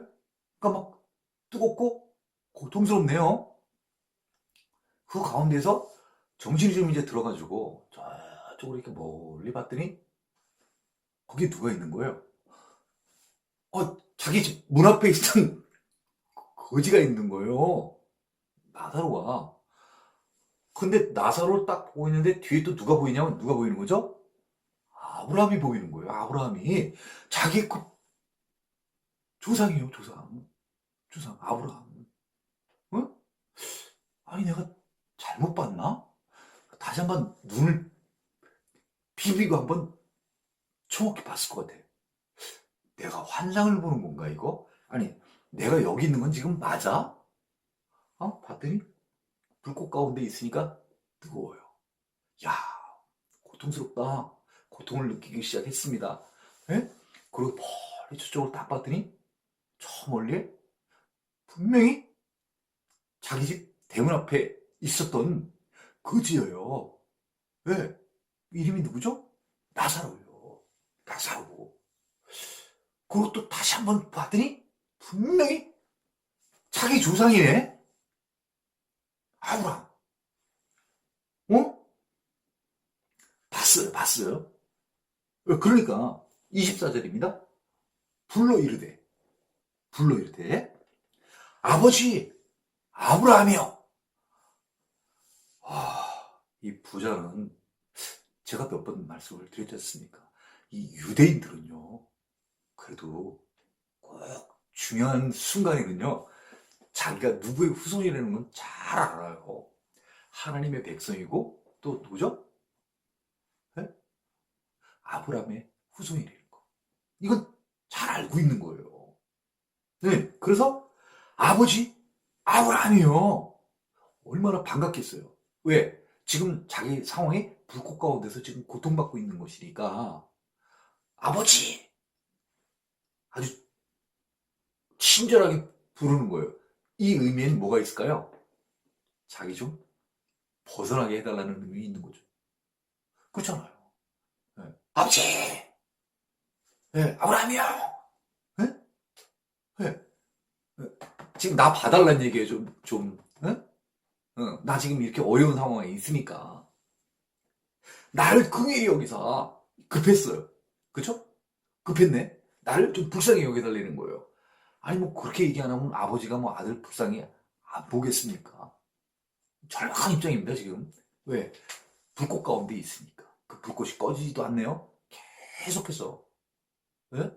그러니까 막 뜨겁고 고통스럽네요. 그 가운데서 정신이 좀 이제 들어가지고 저쪽으로 이렇게 멀리 봤더니 거기에 누가 있는 거예요? 자기 집 문 앞에 있던 거지가 있는 거예요. 나사로가. 근데 나사로를 딱 보고 있는데 뒤에 또 누가 보이냐면 누가 보이는 거죠? 아브라함이 보이는 거예요. 아브라함이 자기 그 조상이에요. 조상 아브라함. 응? 아니 내가 잘못 봤나? 다시 한번 눈을 비비고 한번 정확히 봤을 것 같아. 내가 환상을 보는 건가 이거? 아니 내가 여기 있는 건 지금 맞아? 봤더니 불꽃 가운데 있으니까 뜨거워요. 야, 고통스럽다. 고통을 느끼기 시작했습니다. 예? 그리고 멀리 저쪽으로 딱 봤더니 저 멀리에 분명히 자기 집 대문 앞에 있었던 거지예요. 왜? 이름이 누구죠? 나사로예요. 나사로. 그리고 또 다시 한번 봤더니 분명히 자기 조상이네. 아브라함. 어? 봤어요. 그러니까 24절입니다. 불러 이르되 아버지 아브라함이요. 이 부자는 제가 몇 번 말씀을 드렸지 않습니까? 이 유대인들은요, 그래도 꼭 중요한 순간에는요, 자기가 누구의 후손이라는 건 잘 알아요. 하나님의 백성이고 또 누구죠? 네? 아브라함의 후손이라는 거. 이건 잘 알고 있는 거예요. 네, 그래서 아버지 아브라함이요. 얼마나 반갑겠어요. 왜? 지금 자기 상황이 불꽃 가운데서 지금 고통받고 있는 것이니까 아버지 아주 친절하게 부르는 거예요. 이 의미에는 뭐가 있을까요? 자기 좀 벗어나게 해달라는 의미 있는 거죠. 그렇잖아요. 네. 아버지! 네, 아브라함이요! 네? 네. 네. 지금 나 봐달라는 얘기예요, 좀. 네? 나 지금 이렇게 어려운 상황에 있으니까. 나를 긍휼히 여기서 급했어요. 그쵸? 급했네? 나를 좀 불쌍히 여겨달라는 거예요. 아니, 뭐, 그렇게 얘기 안 하면 아버지가 뭐 아들 불쌍히 안 보겠습니까? 절박한 입장입니다, 지금. 왜? 불꽃 가운데 있으니까. 그 불꽃이 꺼지지도 않네요? 계속해서. 네?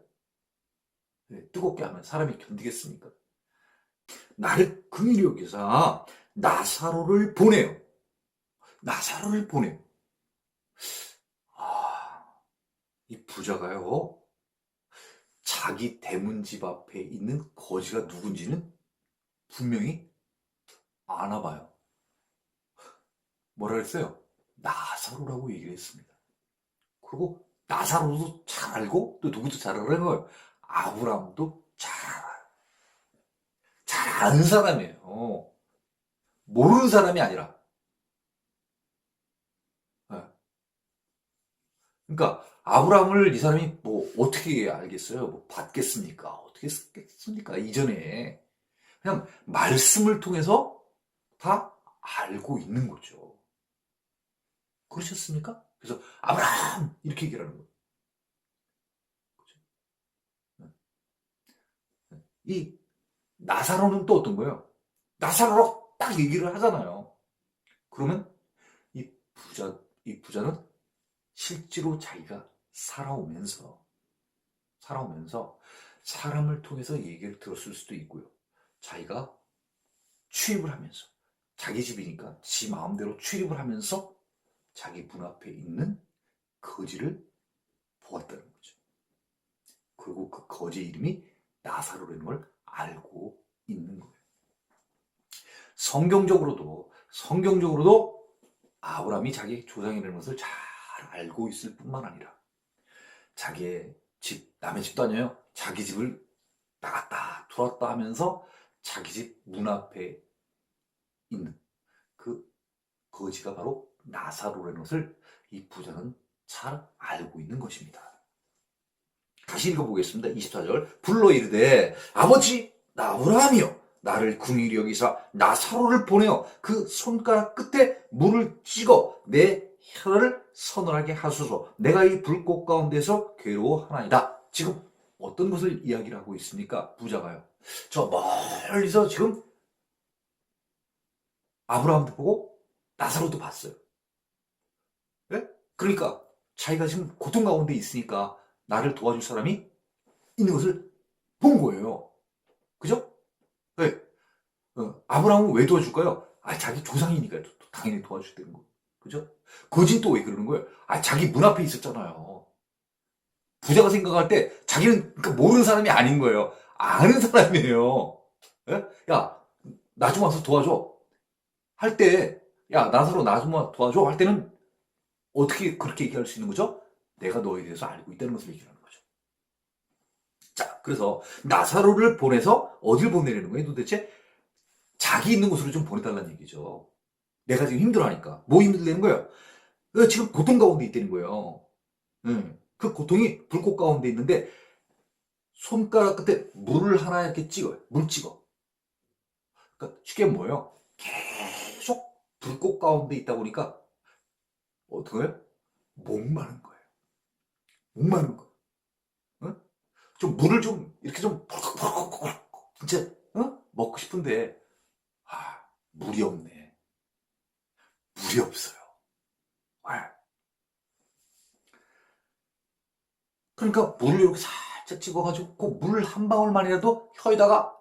네, 뜨겁게 하면 사람이 견디겠습니까? 나를 긍휼히 여기서 나사로를 보내요. 나사로를 보내요. 이 부자가요, 자기 대문집 앞에 있는 거지가 누군지는 분명히 아나 봐요. 뭐라 그랬어요? 나사로라고 얘기를 했습니다. 그리고 나사로도 잘 알고 또 누구도 잘 알아요. 아브라함도 잘 알아요. 잘 아는 사람이에요. 거잖아요. 모르는 사람이 아니라. 예. 그러니까 아브라함을 이 사람이 뭐 어떻게 알겠어요? 뭐 받겠습니까? 어떻게 했겠습니까? 이전에 그냥 말씀을 통해서 다 알고 있는 거죠. 그러셨습니까? 그래서 아브라함 이렇게 얘기를 하는 거예요. 그렇죠? 이 나사로는 또 어떤 거예요? 나사로로 딱 얘기를 하잖아요. 그러면 이 부자는 실제로 자기가 살아오면서 사람을 통해서 얘기를 들었을 수도 있고요. 자기가 취입을 하면서 자기 집이니까 지 마음대로 출입을 하면서 자기 문 앞에 있는 거지를 보았다는 거죠. 그리고 그 거지 이름이 나사로라는 걸 알고 있는 거예요. 성경적으로도 아브라함이 자기 조상이라는 것을 잘 알고 있을 뿐만 아니라 자기의 집, 남의 집도 아니에요. 자기 집을 나갔다 들어왔다 하면서 자기 집 문 앞에 있는 그 거지가 바로 나사로라는 것을 이 부자는 잘 알고 있는 것입니다. 다시 읽어보겠습니다. 24절. 불러 이르되 아버지 나 아브라함이여 나를 긍휼히 여기사 나사로를 보내어 그 손가락 끝에 물을 찍어 내 혀를 서늘하게 하소서. 내가 이 불꽃 가운데서 괴로워하나이다. 지금 어떤 것을 이야기를 하고 있습니까? 부자가요. 저 멀리서 지금 아브라함도 보고 나사로도 봤어요. 네? 그러니까 자기가 지금 고통 가운데 있으니까 나를 도와줄 사람이 있는 것을 본 거예요. 그죠? 네. 아브라함은 왜 도와줄까요? 자기 조상이니까 당연히 도와줄 때는 거. 그죠? 거진 또 왜 그러는 거예요? 자기 문 앞에 있었잖아요. 부자가 생각할 때 자기는 그러니까 모르는 사람이 아닌 거예요. 아는 사람이에요. 예? 야, 나 좀 와서 도와줘. 할 때, 야, 나서로 나 좀 도와줘. 할 때는 어떻게 그렇게 얘기할 수 있는 거죠? 내가 너에 대해서 알고 있다는 것을 얘기하는 거죠. 자, 그래서 나사로를 보내서 어딜 보내려는 거예요? 도대체 자기 있는 곳으로 좀 보내달라는 얘기죠. 내가 지금 힘들어하니까. 뭐 힘들다는 거예요? 지금 고통 가운데 있다는 거예요. 그 고통이 불꽃 가운데 있는데 손가락 끝에 물을 하나 이렇게 찍어요. 물 찍어. 그러니까 쉽게 뭐예요? 계속 불꽃 가운데 있다 보니까 어떻게 해요? 목마른 거예요. 목마른 거. 응? 좀 물을 좀 이렇게 좀 펄컥펄컥 진짜 먹고 싶은데 물이 없네. 물이 없어요. 그러니까 물을 이렇게 살짝 찍어가지고 그 물 한 방울만이라도 혀에다가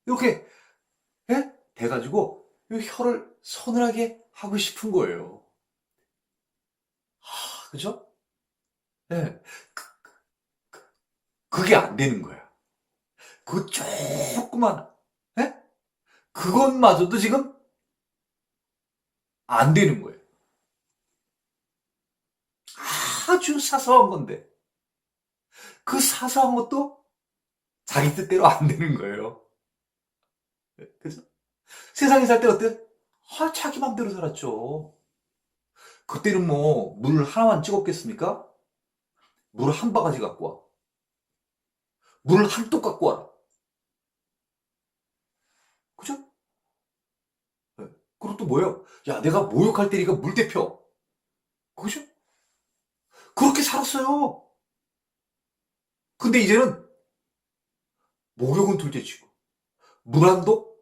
이렇게 돼가지고 이 혀를 서늘하게 하고 싶은 거예요. 그죠? 예. 그게 안 되는 거야. 그 조그만 예? 그것마저도 지금 안 되는 거예요. 아주 사소한 건데 그 사소한 것도 자기 뜻대로 안 되는 거예요. 그죠? 세상에 살 때 어때? 자기 맘대로 살았죠. 그때는 뭐 물 하나만 찍었겠습니까? 물 한 바가지 갖고 와. 물 한 뚝 갖고 와라. 그죠? 네. 그리고 또 뭐예요? 야, 내가 목욕할 때니까 물 대표. 그죠? 그렇게 살았어요. 근데 이제는 목욕은 둘째치고 물 한 독,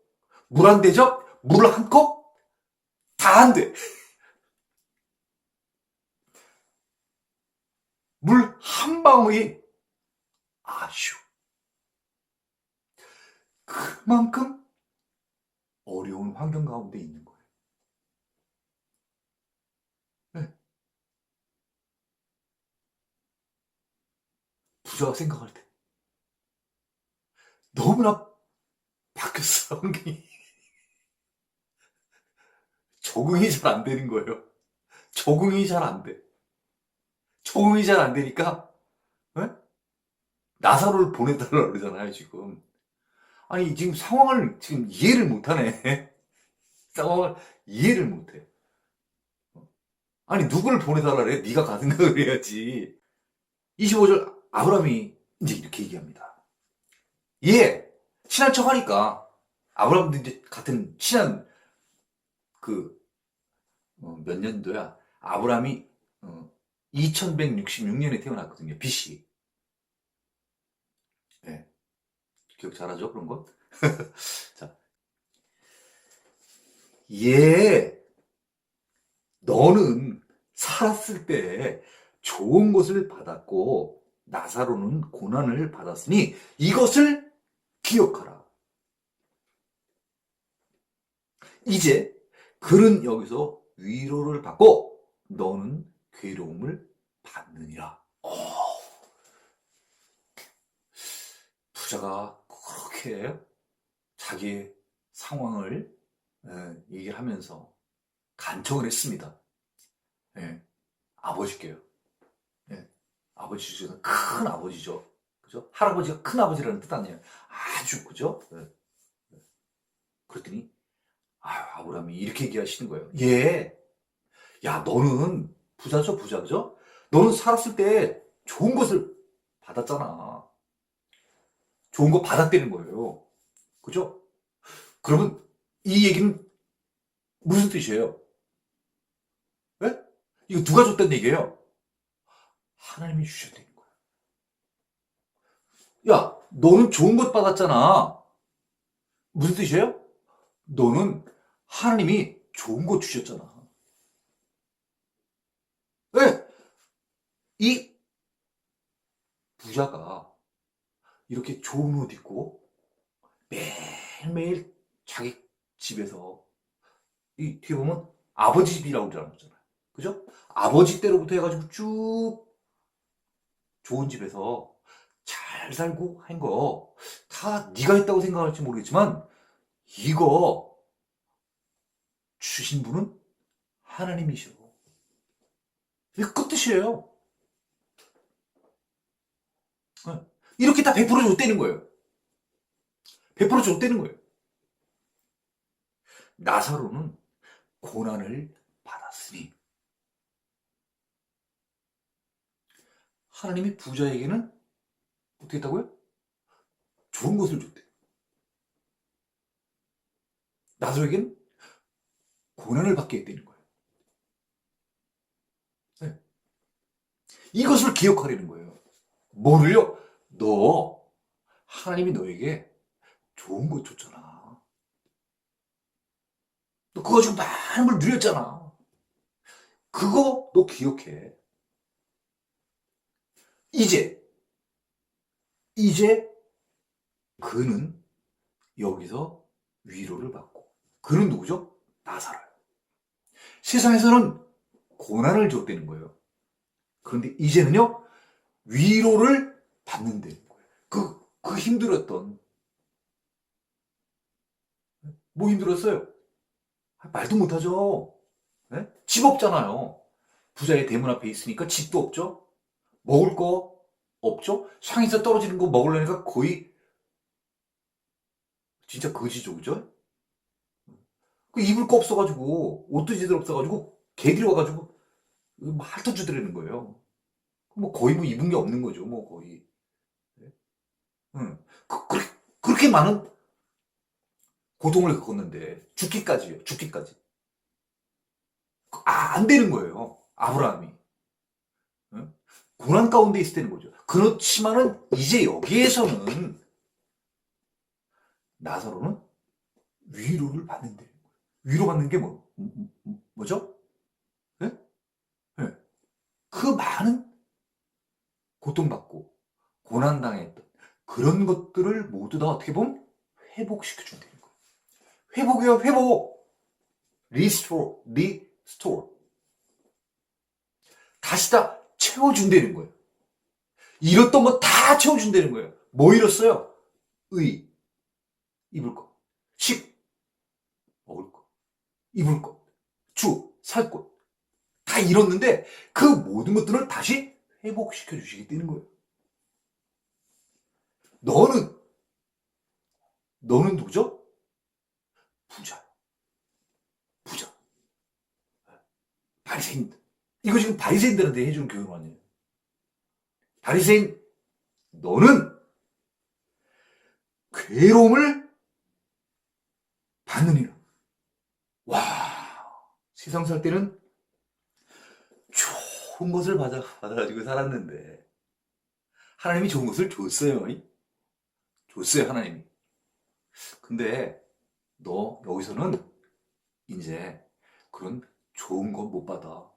물 한 대접, 물 한 컵 다 안 돼. 물 한 방울이 아쉬워. 그만큼 어려운 환경 가운데 있는 거예요. 네. 부자가 생각할 때 너무나 바뀌었어, 환경이. 적응이 잘 안 되는 거예요. 적응이 잘 안 돼. 적응이 잘 안 되니까, 네? 나사로를 보내달라고 그러잖아요, 지금. 아니, 지금 상황을 지금 이해를 못하네. 상황을 이해를 못해. 아니, 누구를 보내달라 그래? 네가 가 생각을 해야지. 25절 아브라함이 이제 이렇게 얘기합니다. 예, 친한 척 하니까 아브라함도 이제 같은 친한 그 몇 년도야? 아브라함이 2166년에 태어났거든요. BC. 네, 기억 잘하죠? 그런 거? 자, 예, 너는 살았을 때 좋은 것을 받았고 나사로는 고난을 받았으니 이것을 기억하라. 이제 그는 여기서 위로를 받고 너는 괴로움을 받느니라. 부자가 그렇게 자기의 상황을 얘기를 하면서 간청을 했습니다. 예, 아버지께요. 예, 아버지 중에는 큰 아버지죠. 그죠? 할아버지가 큰 아버지라는 뜻 아니에요. 아주, 그죠? 예. 그랬더니, 아브라함이 이렇게 얘기하시는 거예요. 예, 야, 너는 부자죠, 부자, 그죠? 너는 살았을 때 좋은 것을 받았잖아. 좋은 거 받았다는 거예요. 그죠? 그러면 이 얘기는 무슨 뜻이에요? 예? 이거 누가 줬다는 얘기예요? 하나님이 주셨다는 거예요. 야, 너는 좋은 것 받았잖아. 무슨 뜻이에요? 너는 하나님이 좋은 거 주셨잖아. 왜? 이 부자가 이렇게 좋은 옷 입고 매일매일 자기 집에서 이 뒤에 보면 아버지 집이라고 그러잖아요. 그죠? 아버지 때로부터 해가지고 쭉 좋은 집에서 잘 살고 한 거 다 네가 했다고 생각할지 모르겠지만 이거 주신 분은 하나님이셔. 이게 끝뜻이에요. 이렇게 다 베풀어 줬다는 거예요. 베풀어 줬다는 거예요. 나사로는 고난을 받았으니 하나님이 부자에게는 어떻게 했다고요? 좋은 것을 줬대. 나사로에게는 고난을 받게 했다는 거예요. 네. 이것을 기억하려는 거예요. 뭐를요? 너 하나님이 너에게 좋은 것 줬잖아. 너 그거 가지고 많은 걸 누렸잖아. 그거 너 기억해. 이제 그는 여기서 위로를 받고 그는 누구죠? 나사로예요. 세상에서는 고난을 줬다는 거예요. 그런데 이제는요 위로를 받는다는 거예요. 그 힘들었던 뭐 힘들었어요? 말도 못하죠. 네? 집 없잖아요. 부자의 대문 앞에 있으니까 집도 없죠. 먹을 거 없죠. 상에서 떨어지는 거 먹으려니까 거의 진짜 거지죠, 그죠? 그 입을 거 없어가지고 옷도 제대로 없어가지고 개들이 와가지고 핥아주더라는 거예요. 뭐 거의 뭐 입은 게 없는 거죠, 뭐 거의. 네? 응. 그렇게 많은 고통을 겪었는데 죽기까지요, 죽기까지. 안 되는 거예요, 아브라함이. 응? 고난 가운데 있을 때는 거죠. 그렇지만은 이제 여기에서는 나사로는 위로를 받는데 위로받는 게 뭐죠? 네? 네. 그 많은 고통받고 고난당했던 그런 것들을 모두 다 어떻게 보면 회복시켜준다는 거예요. 회복이요, 회복. 리스토어. 다시 다 채워준다는 거예요. 잃었던 거 다 채워준다는 거예요. 뭐 잃었어요? 입을 거. 식, 먹을 거. 입을 것, 살 것, 다 잃었는데 그 모든 것들을 다시 회복시켜 주시겠다는 거예요. 너는 누구죠? 부자. 부자. 바리새인. 이거 지금 바리새인들한테 해주는 교육 아니에요. 바리새인, 너는 괴로움을 받느니라. 와, 세상 살 때는 좋은 것을 받아가지고 살았는데 하나님이 좋은 것을 줬어요. 줬어요, 하나님이. 근데 너 여기서는 이제 그런 좋은 거 못 받아.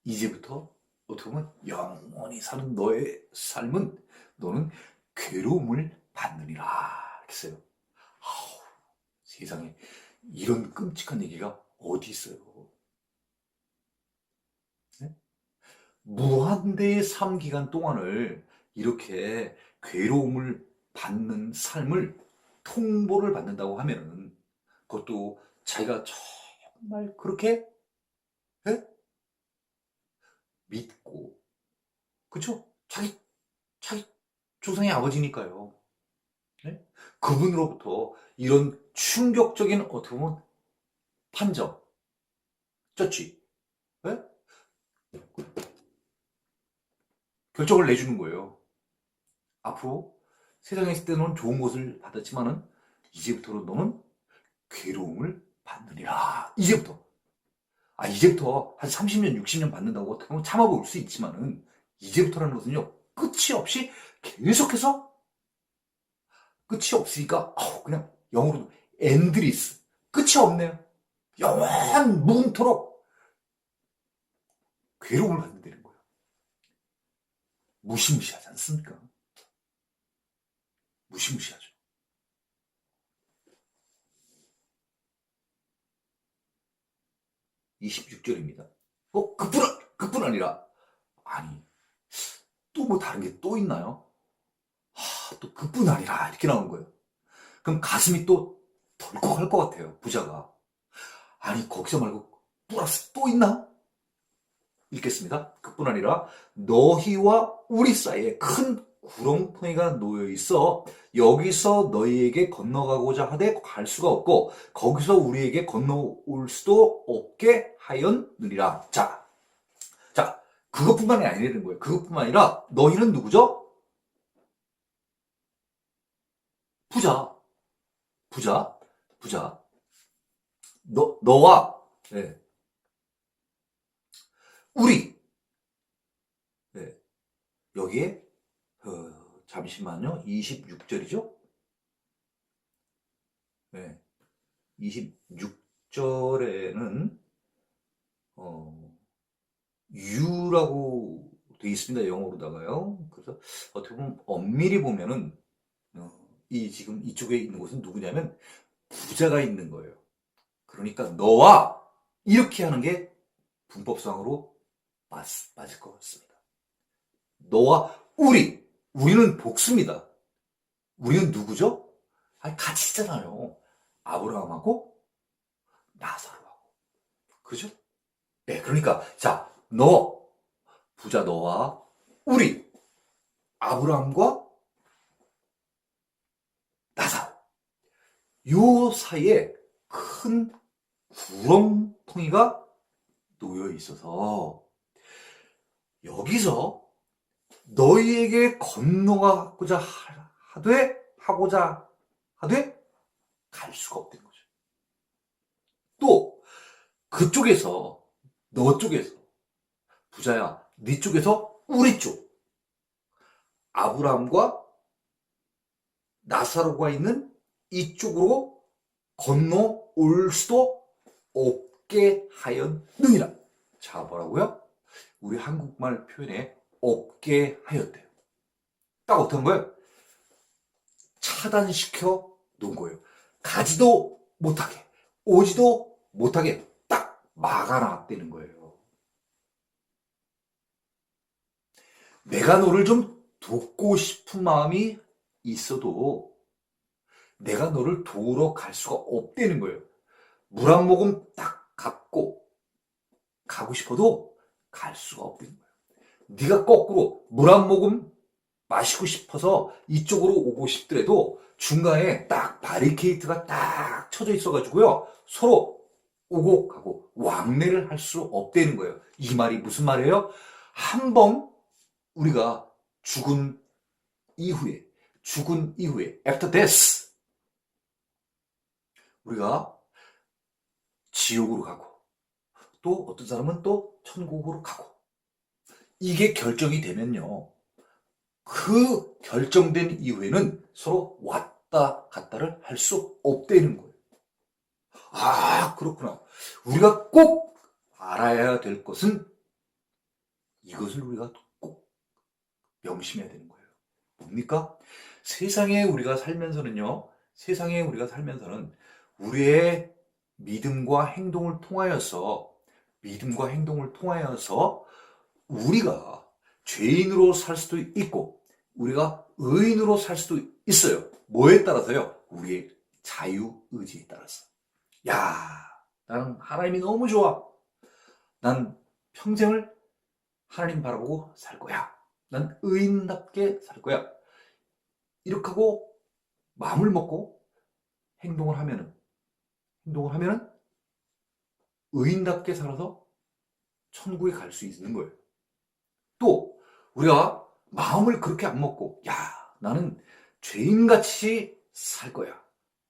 이제부터 어떻게 보면 영원히 사는 너의 삶은 너는 괴로움을 받느니라 했어요. 아우, 세상에 이런 끔찍한 얘기가 어디 있어요? 네? 무한대의 삶 기간 동안을 이렇게 괴로움을 받는 삶을 통보를 받는다고 하면은 그것도 자기가 정말 그렇게 예? 믿고 그쵸? 자기 조상의 아버지니까요. 네? 그분으로부터 이런 충격적인 어떻게 보면 판정, 저치, 네? 결정을 내주는 거예요. 앞으로 세상에 있을 때는 좋은 것을 받았지만은 이제부터는 너는 괴로움을 받느니라. 이제부터. 이제부터 한 30년, 60년 받는다고 어떻게 보면 참아볼 수 있지만은 이제부터라는 것은요, 끝이 없이 계속해서 끝이 없으니까 그냥 영어로도 엔드리스. 끝이 없네요. 영원 무궁토록 괴로움을 받는다는 거예요. 무시무시하지 않습니까? 무시무시하죠. 26절입니다. 그뿐 아니라 아니 또 뭐 다른 게 또 있나요? 또 그뿐 아니라 이렇게 나오는 거예요. 그럼 가슴이 또 덜컥할 것 같아요. 부자가. 아니 거기서 말고 플러스 또 있나? 읽겠습니다. 그뿐 아니라 너희와 우리 사이에 큰 구렁텅이가 놓여 있어 여기서 너희에게 건너가고자 하되 갈 수가 없고 거기서 우리에게 건너올 수도 없게 하였느니라. 자, 그것뿐만이 아니라는 거예요. 그것뿐만 아니라 너희는 누구죠? 부자. 너와 네. 우리 네. 여기에 잠시만요. 26절이죠? 네. 26절에는 you라고 되어 있습니다. 영어로다가요. 그래서 어떻게 보면 엄밀히 보면은 이 지금 이쪽에 있는 곳은 누구냐면 부자가 있는 거예요. 그러니까 너와 이렇게 하는 게 문법상으로 맞을 것 같습니다. 너와 우리는 복수입니다. 우리는 누구죠? 같이 있잖아요. 아브라함하고 나사로하고. 그죠? 네, 그러니까 자, 부자 너와 우리 아브라함과 나사로 요 사이에 큰 구렁텅이가 놓여 있어서 여기서 너희에게 건너가고자 하되 갈 수가 없다는 거죠. 또 그쪽에서 너 쪽에서 부자야 네 쪽에서 우리 쪽 아브라함과 나사로가 있는 이쪽으로 건너올 수도 없게 하였느니라. 자, 뭐라고요? 우리 한국말 표현에 없게 하였대요. 딱 어떤 거예요? 차단시켜 놓은 거예요. 가지도 못하게, 오지도 못하게 딱 막아놨다는 거예요. 내가 너를 좀 돕고 싶은 마음이 있어도 내가 너를 도우러 갈 수가 없다는 거예요. 물 한 모금 딱 갖고 가고 싶어도 갈 수가 없다는 거예요. 네가 거꾸로 물 한 모금 마시고 싶어서 이쪽으로 오고 싶더라도 중간에 딱 바리케이트가 딱 쳐져 있어가지고요. 서로 오고 가고 왕래를 할 수 없다는 거예요. 이 말이 무슨 말이에요? 한 번 우리가 죽은 이후에, after death, 우리가 지옥으로 가고, 또 어떤 사람은 또 천국으로 가고, 이게 결정이 되면요. 그 결정된 이후에는 서로 왔다 갔다를 할 수 없다는 거예요. 아, 그렇구나. 우리가 꼭 알아야 될 것은 이것을 우리가 꼭 명심해야 되는 거예요. 뭡니까? 세상에 우리가 살면서는 우리의 믿음과 행동을 통하여서 우리가 죄인으로 살 수도 있고 우리가 의인으로 살 수도 있어요. 뭐에 따라서요? 우리의 자유의지에 따라서. 야, 나는 하나님이 너무 좋아. 난 평생을 하나님 바라보고 살 거야. 난 의인답게 살 거야. 이렇게 하고 마음을 먹고 행동을 하면은 의인답게 살아서 천국에 갈 수 있는 거예요. 또 우리가 마음을 그렇게 안 먹고 야, 나는 죄인같이 살 거야.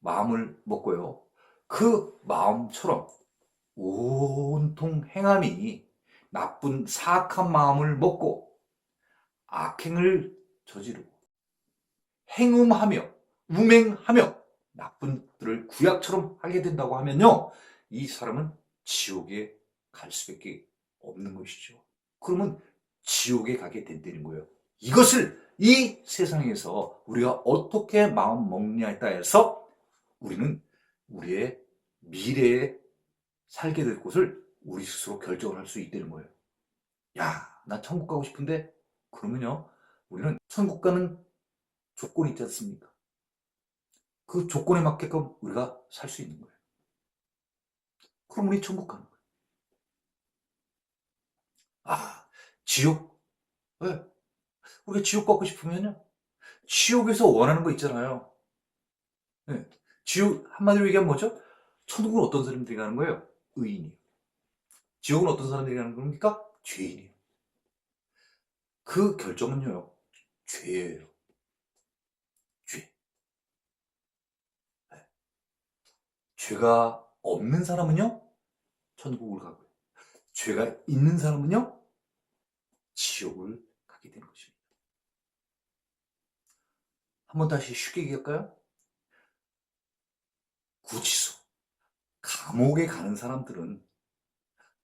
마음을 먹고요. 그 마음처럼 온통 행함이 나쁜 사악한 마음을 먹고 악행을 저지르고 행음하며 음행하며 나쁜 것들을 구약처럼 하게 된다고 하면요. 이 사람은 지옥에 갈 수밖에 없는 것이죠. 그러면 지옥에 가게 된다는 거예요. 이것을 이 세상에서 우리가 어떻게 마음 먹냐에 따라서 우리는 우리의 미래에 살게 될 곳을 우리 스스로 결정을 할 수 있다는 거예요. 야, 나 천국 가고 싶은데 그러면요. 우리는 천국 가는 조건이 있지 않습니까? 그 조건에 맞게끔 우리가 살 수 있는 거예요. 그럼 우리 천국 가는 거예요. 아, 지옥? 왜? 우리가 지옥 가고 싶으면요. 지옥에서 원하는 거 있잖아요. 네. 지옥, 한마디로 얘기하면 뭐죠? 천국은 어떤 사람들이 가는 거예요? 의인이요. 지옥은 어떤 사람들이 가는 겁니까? 죄인이요. 그 결정은요, 죄예요. 죄. 네. 죄가 없는 사람은요, 천국을 가고요. 죄가 있는 사람은요, 지옥을 가게 되는 것입니다. 한번 다시 쉽게 얘기할까요? 구치소, 감옥에 가는 사람들은,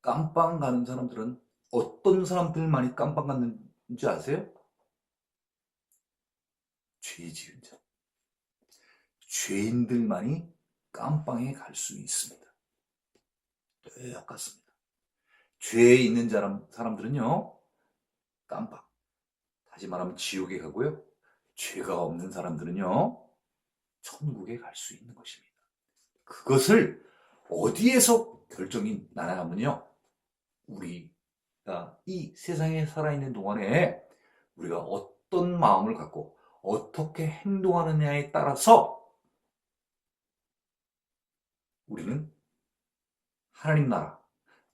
깜빵 가는 사람들은 어떤 사람들만이 깜빵 갔는지 아세요? 죄 지은 자. 죄인들만이 깜빵에 갈 수 있습니다. 똑같습니다. 죄에 있는 사람들은요, 깜빵. 다시 말하면 지옥에 가고요. 죄가 없는 사람들은요, 천국에 갈 수 있는 것입니다. 그것을 어디에서 결정이 나냐면요, 우리가 이 세상에 살아있는 동안에 우리가 어떤 마음을 갖고 어떻게 행동하느냐에 따라서 우리는 하나님 나라,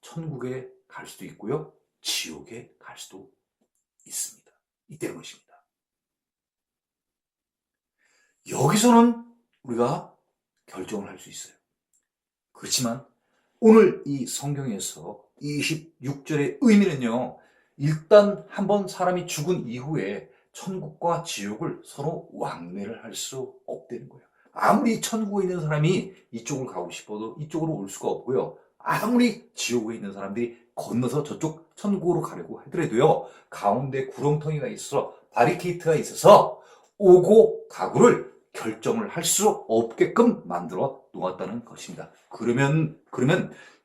천국에 갈 수도 있고요. 지옥에 갈 수도 있습니다. 이때는 것입니다. 여기서는 우리가 결정을 할 수 있어요. 그렇지만 오늘 이 성경에서 26절의 의미는요. 일단 한번 사람이 죽은 이후에 천국과 지옥을 서로 왕래를 할 수 없다는 거예요. 아무리 천국에 있는 사람이 이쪽을 가고 싶어도 이쪽으로 올 수가 없고요. 아무리 지옥에 있는 사람들이 건너서 저쪽 천국으로 가려고 하더라도요. 가운데 구렁텅이가 있어 바리케이트가 있어서 오고 가고를 결정을 할 수 없게끔 만들어 놓았다는 것입니다. 그러면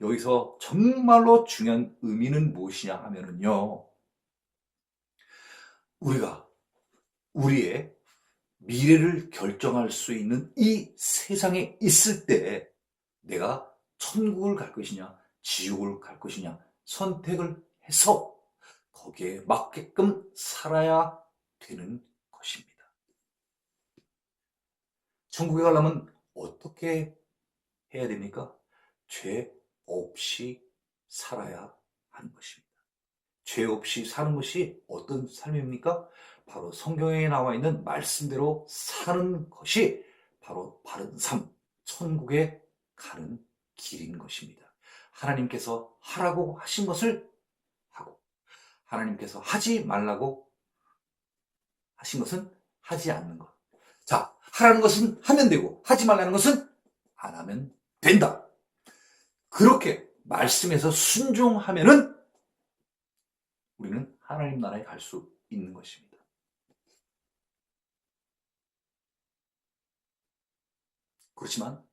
여기서 정말로 중요한 의미는 무엇이냐 하면은요. 우리가 우리의 미래를 결정할 수 있는 이 세상에 있을 때 내가 천국을 갈 것이냐 지옥을 갈 것이냐 선택을 해서 거기에 맞게끔 살아야 되는 천국에 가려면 어떻게 해야 됩니까? 죄 없이 살아야 하는 것입니다. 죄 없이 사는 것이 어떤 삶입니까? 바로 성경에 나와 있는 말씀대로 사는 것이 바로 바른 삶, 천국에 가는 길인 것입니다. 하나님께서 하라고 하신 것을 하고, 하나님께서 하지 말라고 하신 것은 하지 않는 것. 자, 하라는 것은 하면 되고, 하지 말라는 것은 안 하면 된다. 그렇게 말씀에서 순종하면은 우리는 하나님 나라에 갈 수 있는 것입니다. 그렇지만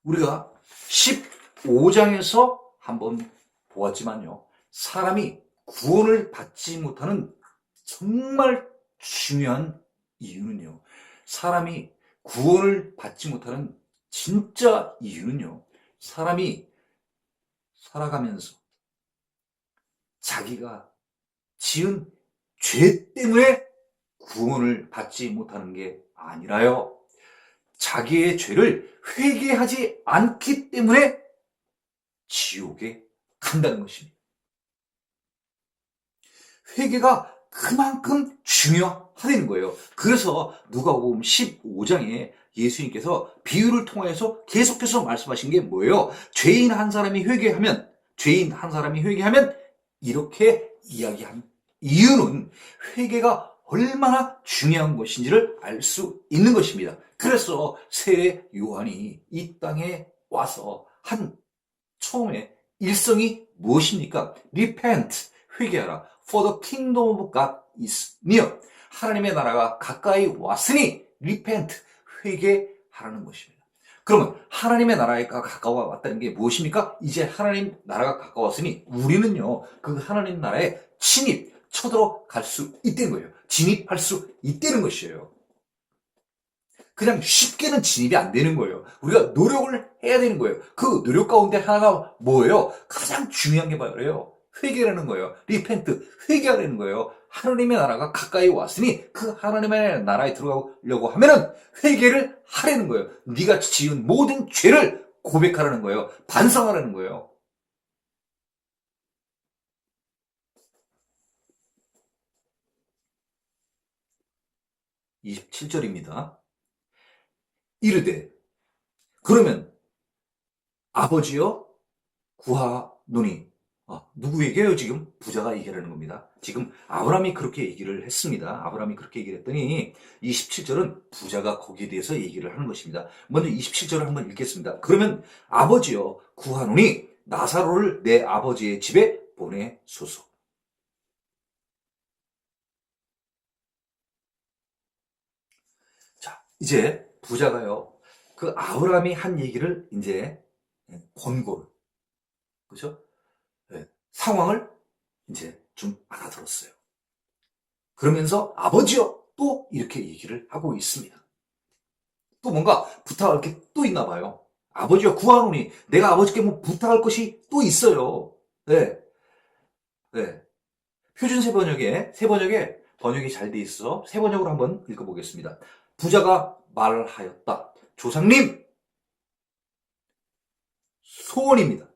우리가 15장에서 한번 보았지만요. 사람이 구원을 받지 못하는 정말 중요한 이유는요. 사람이 구원을 받지 못하는 진짜 이유는요. 사람이 살아가면서 자기가 지은 죄 때문에 구원을 받지 못하는 게 아니라요. 자기의 죄를 회개하지 않기 때문에 지옥에 간다는 것입니다. 회개가 그만큼 중요하다는 거예요. 그래서 누가복음 15장에 예수님께서 비유를 통해서 계속해서 말씀하신 게 뭐예요? 죄인 한 사람이 회개하면 이렇게 이야기한 이유는 회개가 얼마나 중요한 것인지를 알 수 있는 것입니다. 그래서 세례 요한이 이 땅에 와서 한 처음에 일성이 무엇입니까? Repent, 회개하라. For the kingdom of God is near. 하나님의 나라가 가까이 왔으니 repent, 회개하라는 것입니다. 그러면 하나님의 나라가 가까워 왔다는 게 무엇입니까? 이제 하나님 나라가 가까웠으니 우리는요, 그 하나님 나라에 쳐들어갈 수 있다는 거예요. 진입할 수 있다는 것이에요. 그냥 쉽게는 진입이 안 되는 거예요. 우리가 노력을 해야 되는 거예요. 그 노력 가운데 하나가 뭐예요? 가장 중요한 게 바로요. 회개라는 거예요. 리펜트, 회개하라는 거예요. 하나님의 나라가 가까이 왔으니 그 하나님의 나라에 들어가려고 하면은 회개를 하라는 거예요. 네가 지은 모든 죄를 고백하라는 거예요. 반성하라는 거예요. (27절입니다) 이르되 그러면 아버지여 구하노니, 누구 얘기예요? 지금 부자가 얘기하는 겁니다. 지금 아브라함이 그렇게 얘기를 했습니다. 아브라함이 그렇게 얘기를 했더니 27절은 부자가 거기에 대해서 얘기를 하는 것입니다. 먼저 27절을 한번 읽겠습니다. 그러면 아버지여 구하노니 나사로를 내 아버지의 집에 보내소서. 자, 이제 부자가요, 그 아브라함이 한 얘기를 이제 권고를, 그죠? 상황을 이제 좀 알아들었어요. 그러면서 아버지요 또 이렇게 얘기를 하고 있습니다. 또 뭔가 부탁할 게 또 있나 봐요. 아버지여 구하노니, 내가 아버지께 뭐 부탁할 것이 또 있어요. 네, 네. 표준 세 번역에 번역이 잘 돼 있어. 세 번역으로 한번 읽어보겠습니다. 부자가 말하였다. 조상님, 소원입니다.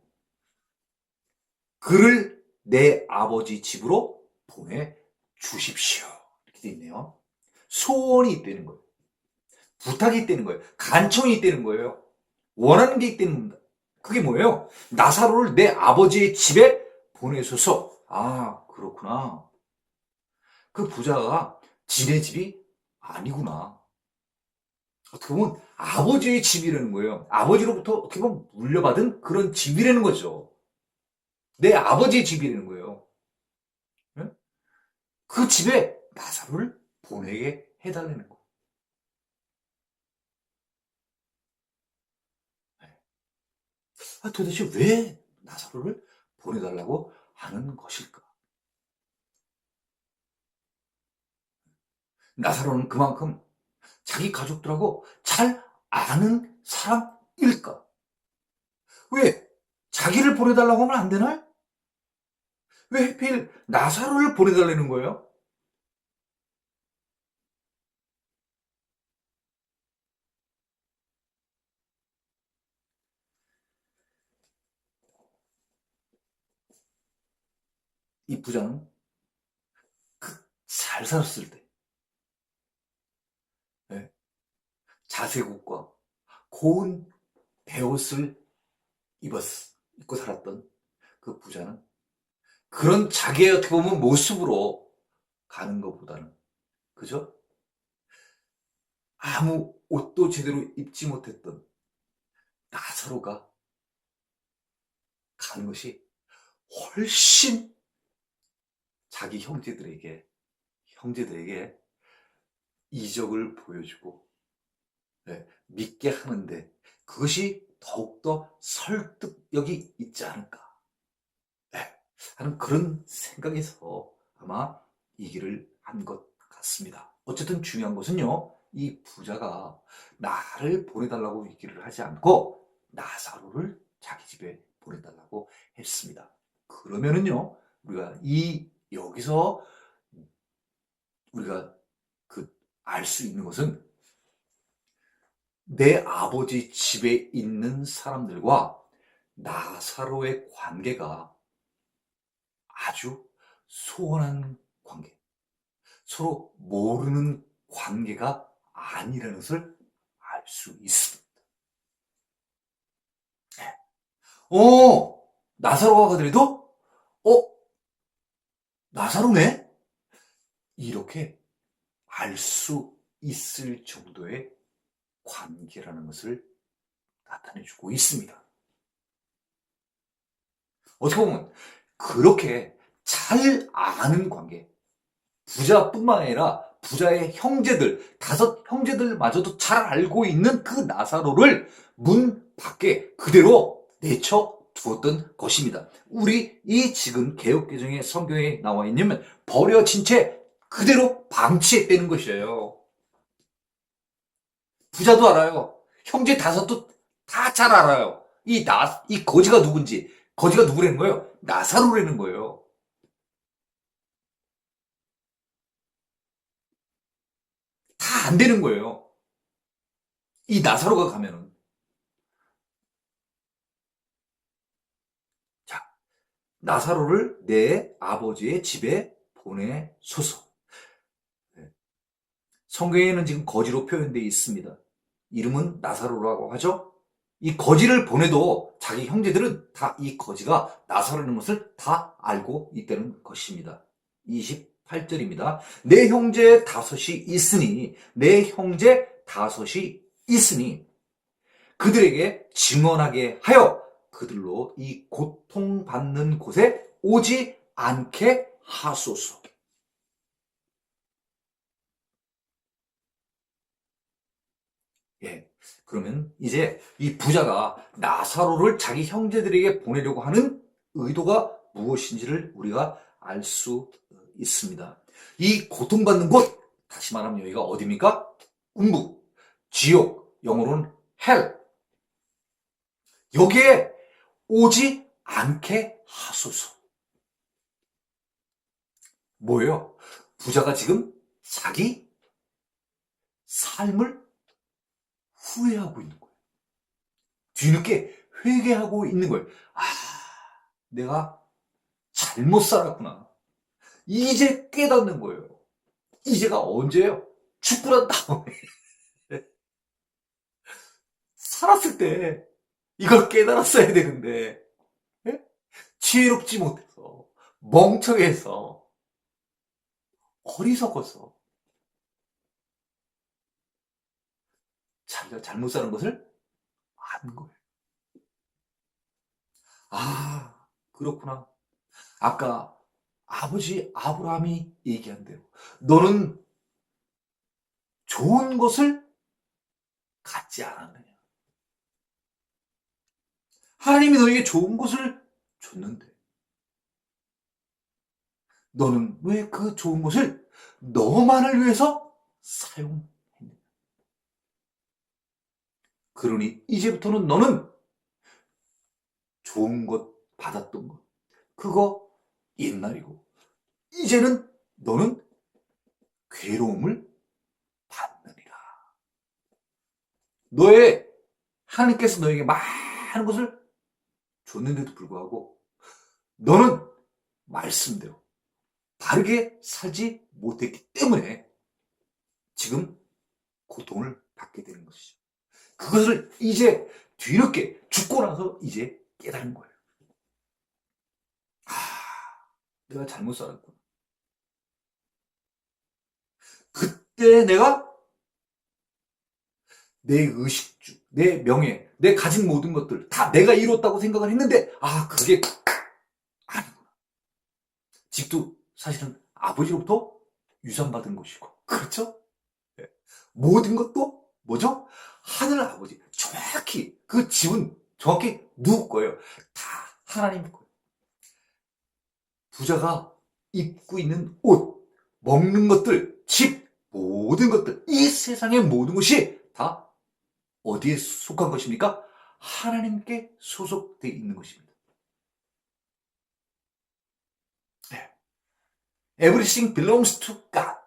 그를 내 아버지 집으로 보내 주십시오. 이렇게 돼 있네요. 소원이 있다는 거예요. 부탁이 있다는 거예요. 간청이 있다는 거예요. 원하는 게 있다는 겁니다. 그게 뭐예요? 나사로를 내 아버지의 집에 보내소서. 아, 그렇구나. 그 부자가 지네 집이 아니구나. 어떻게 보면 아버지의 집이라는 거예요. 아버지로부터 어떻게 보면 물려받은 그런 집이라는 거죠. 내 아버지의 집이라는 거예요. 그 집에 나사로를 보내게 해달라는 거예요. 도대체 왜 나사로를 보내달라고 하는 것일까? 나사로는 그만큼 자기 가족들하고 잘 아는 사람일까? 왜? 자기를 보내달라고 하면 안 되나요? 왜 하필 나사로를 보내달라는 거예요? 이 부자는 잘 살았을 때, 예, 자세국과 고운 베옷을 입고 살았던 그 부자는 그런 자기의 어떻게 보면 모습으로 가는 것보다는, 그죠? 아무 옷도 제대로 입지 못했던 나사로가 가는 것이 훨씬 자기 형제들에게 이적을 보여주고, 네, 믿게 하는데 그것이 더욱더 설득력이 있지 않을까, 네, 하는 그런 생각에서 아마 이 길을 한 것 같습니다. 어쨌든 중요한 것은요, 이 부자가 나를 보내달라고 이 길을 하지 않고 나사로를 자기 집에 보내달라고 했습니다. 그러면은요, 여기서 우리가 알 수 있는 것은 내 아버지 집에 있는 사람들과 나사로의 관계가 아주 소원한 관계, 서로 모르는 관계가 아니라는 것을 알 수 있습니다. 나사로가 가더라도, 나사로네? 이렇게 알 수 있을 정도의 관계라는 것을 나타내주고 있습니다. 어떻게 보면 그렇게 잘 아는 관계, 부자뿐만 아니라 부자의 형제들, 5형제들마저도 잘 알고 있는 그 나사로를 문 밖에 그대로 내쳐 두었던 것입니다. 우리 이 지금 개역개정의 성경에 나와 있냐면 버려진 채 그대로 방치했다는 것이에요. 부자도 알아요. 형제 5도 다 잘 알아요. 이 거지가 누군지. 거지가 누구라는 거예요? 나사로라는 거예요. 다 안 되는 거예요. 이 나사로가 가면은. 자, 나사로를 내 아버지의 집에 보내소서. 성경에는 지금 거지로 표현되어 있습니다. 이름은 나사로라고 하죠. 이 거지를 보내도 자기 형제들은 다 이 거지가 나사로라는 것을 다 알고 있다는 것입니다. 28절입니다. 내 형제 5이 있으니 그들에게 증언하게 하여 그들로 이 고통받는 곳에 오지 않게 하소서. 예. 그러면 이제 이 부자가 나사로를 자기 형제들에게 보내려고 하는 의도가 무엇인지를 우리가 알 수 있습니다. 이 고통받는 곳, 다시 말하면 여기가 어디입니까? 음부, 지옥, 영어로는 hell. 여기에 오지 않게 하소서. 뭐예요? 부자가 지금 자기 삶을 후회하고 있는 거예요. 뒤늦게 회개하고 있는 거예요. 내가 잘못 살았구나. 이제 깨닫는 거예요. 이제가 언제예요? 죽고 난 다음에. 살았을 때 이걸 깨달았어야 되는데, 예? 지혜롭지 못해서, 멍청해서, 어리석어서 자기가 잘못 사는 것을 아는 거예요. 그렇구나. 아까 아버지 아브라함이 얘기한 대로 너는 좋은 것을 갖지 않았느냐. 하나님이 너에게 좋은 것을 줬는데 너는 왜 그 좋은 것을 너만을 위해서 사용했느냐. 그러니 이제부터는 너는 좋은 것 받았던 것, 그거 옛날이고 이제는 너는 괴로움을 받느니라. 하나님께서 너에게 많은 것을 줬는데도 불구하고 너는 말씀대로 바르게 살지 못했기 때문에 지금 고통을 받게 되는 것이죠. 그것을 이제 뒤늦게 죽고 나서 이제 깨달은 거예요. 아, 내가 잘못 살았구나. 그때 내가 내 의식주, 내 명예, 내 가진 모든 것들 다 내가 이뤘다고 생각을 했는데 그게 아니구나. 집도 사실은 아버지로부터 유산받은 것이고, 그렇죠? 네. 모든 것도 뭐죠? 하늘 아버지. 정확히 그 집은 정확히 누구 거예요? 다 하나님 거예요. 부자가 입고 있는 옷, 먹는 것들, 집, 모든 것들, 이 세상의 모든 것이 다 어디에 속한 것입니까? 하나님께 소속되어 있는 것입니다. 네. Everything belongs to God.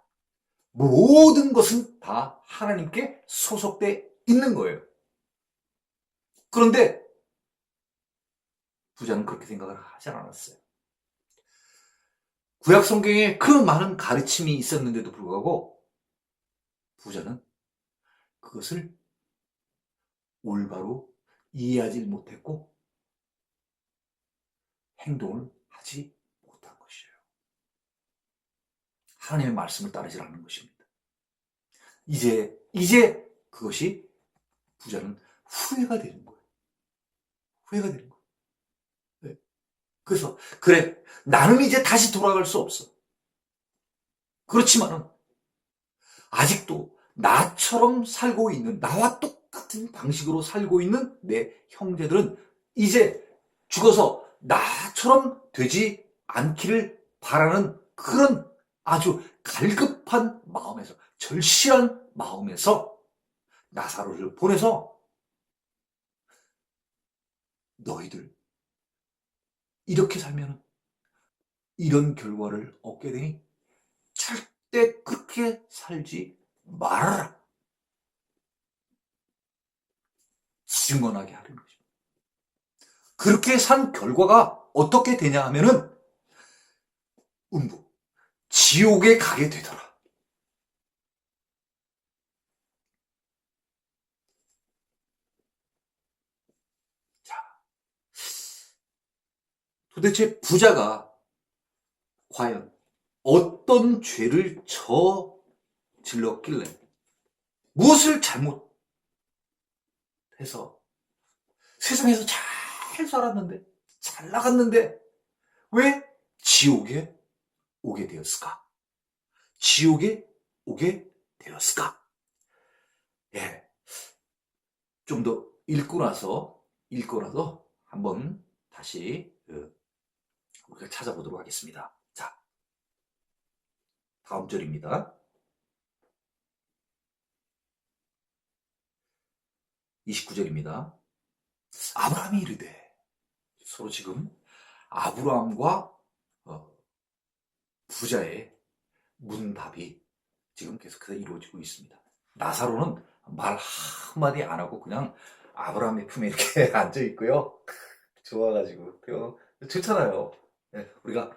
모든 것은 다 하나님께 소속되어 있는 거예요. 그런데 부자는 그렇게 생각을 하지 않았어요. 구약 성경에 그 많은 가르침이 있었는데도 불구하고 부자는 그것을 올바로 이해하지 못했고 행동을 하지 못한 것이에요. 하나님의 말씀을 따르지 않는 것입니다. 이제 그것이 부자는 후회가 되는 거예요. 후회가 되는 거예요. 네. 그래서 그래, 나는 이제 다시 돌아갈 수 없어. 그렇지만은 아직도 나처럼 살고 있는, 나와 똑같은 방식으로 살고 있는 내 형제들은 이제 죽어서 나처럼 되지 않기를 바라는 그런 아주 갈급한 마음에서, 절실한 마음에서 나사로를 보내서 너희들 이렇게 살면 이런 결과를 얻게 되니 절대 그렇게 살지 말아라. 증언하게 하는 것입니다. 그렇게 산 결과가 어떻게 되냐 하면은 음부, 지옥에 가게 되더라. 자, 도대체 부자가 과연 어떤 죄를 저질렀길래, 무엇을 잘못해서 세상에서 잘 살았는데, 잘 나갔는데 왜 지옥에 오게 되었을까? 지옥에 오게 되었을까? 예, 좀 더 읽고 나서 한번 다시 우리가 찾아보도록 하겠습니다. 자, 다음 절입니다. 29절입니다. 아브라함이 이르되, 서로 지금 아브라함과 부자의 문답이 지금 계속해서 이루어지고 있습니다. 나사로는 말 한마디 안 하고 그냥 아브라함의 품에 이렇게 앉아 있고요. 좋아가지고 좋잖아요. 네, 우리가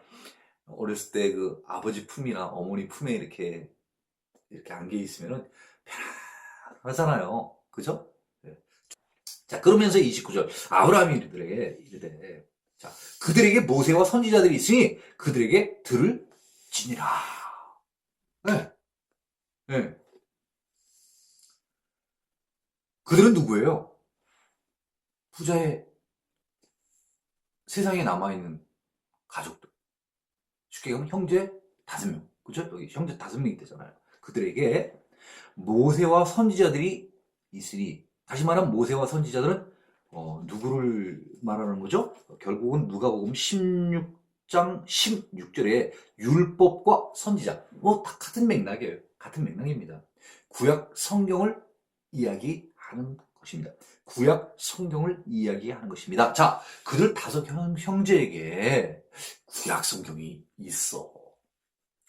어렸을 때 그 아버지 품이나 어머니 품에 이렇게 안겨 있으면은 편안하잖아요. 그죠? 네. 자, 그러면서 29절 아브라함이 이르되 자, 그들에게 모세와 선지자들이 있으니 그들에게 들을 지니라. 네. 네. 그들은 누구예요? 부자의 세상에 남아있는 가족들. 쉽게 얘기하면 형제 5명. 그죠? 여기 형제 5명이 되잖아요. 그들에게 모세와 선지자들이 있으니, 다시 말하면 모세와 선지자들은 누구를 말하는 거죠? 결국은 누가복음 16장 16절에 율법과 선지자, 다 같은 맥락이에요. 같은 맥락입니다. 구약 성경을 이야기하는 것입니다. 구약 성경을 이야기하는 것입니다. 자, 그들 5 형제에게 구약 성경이 있어.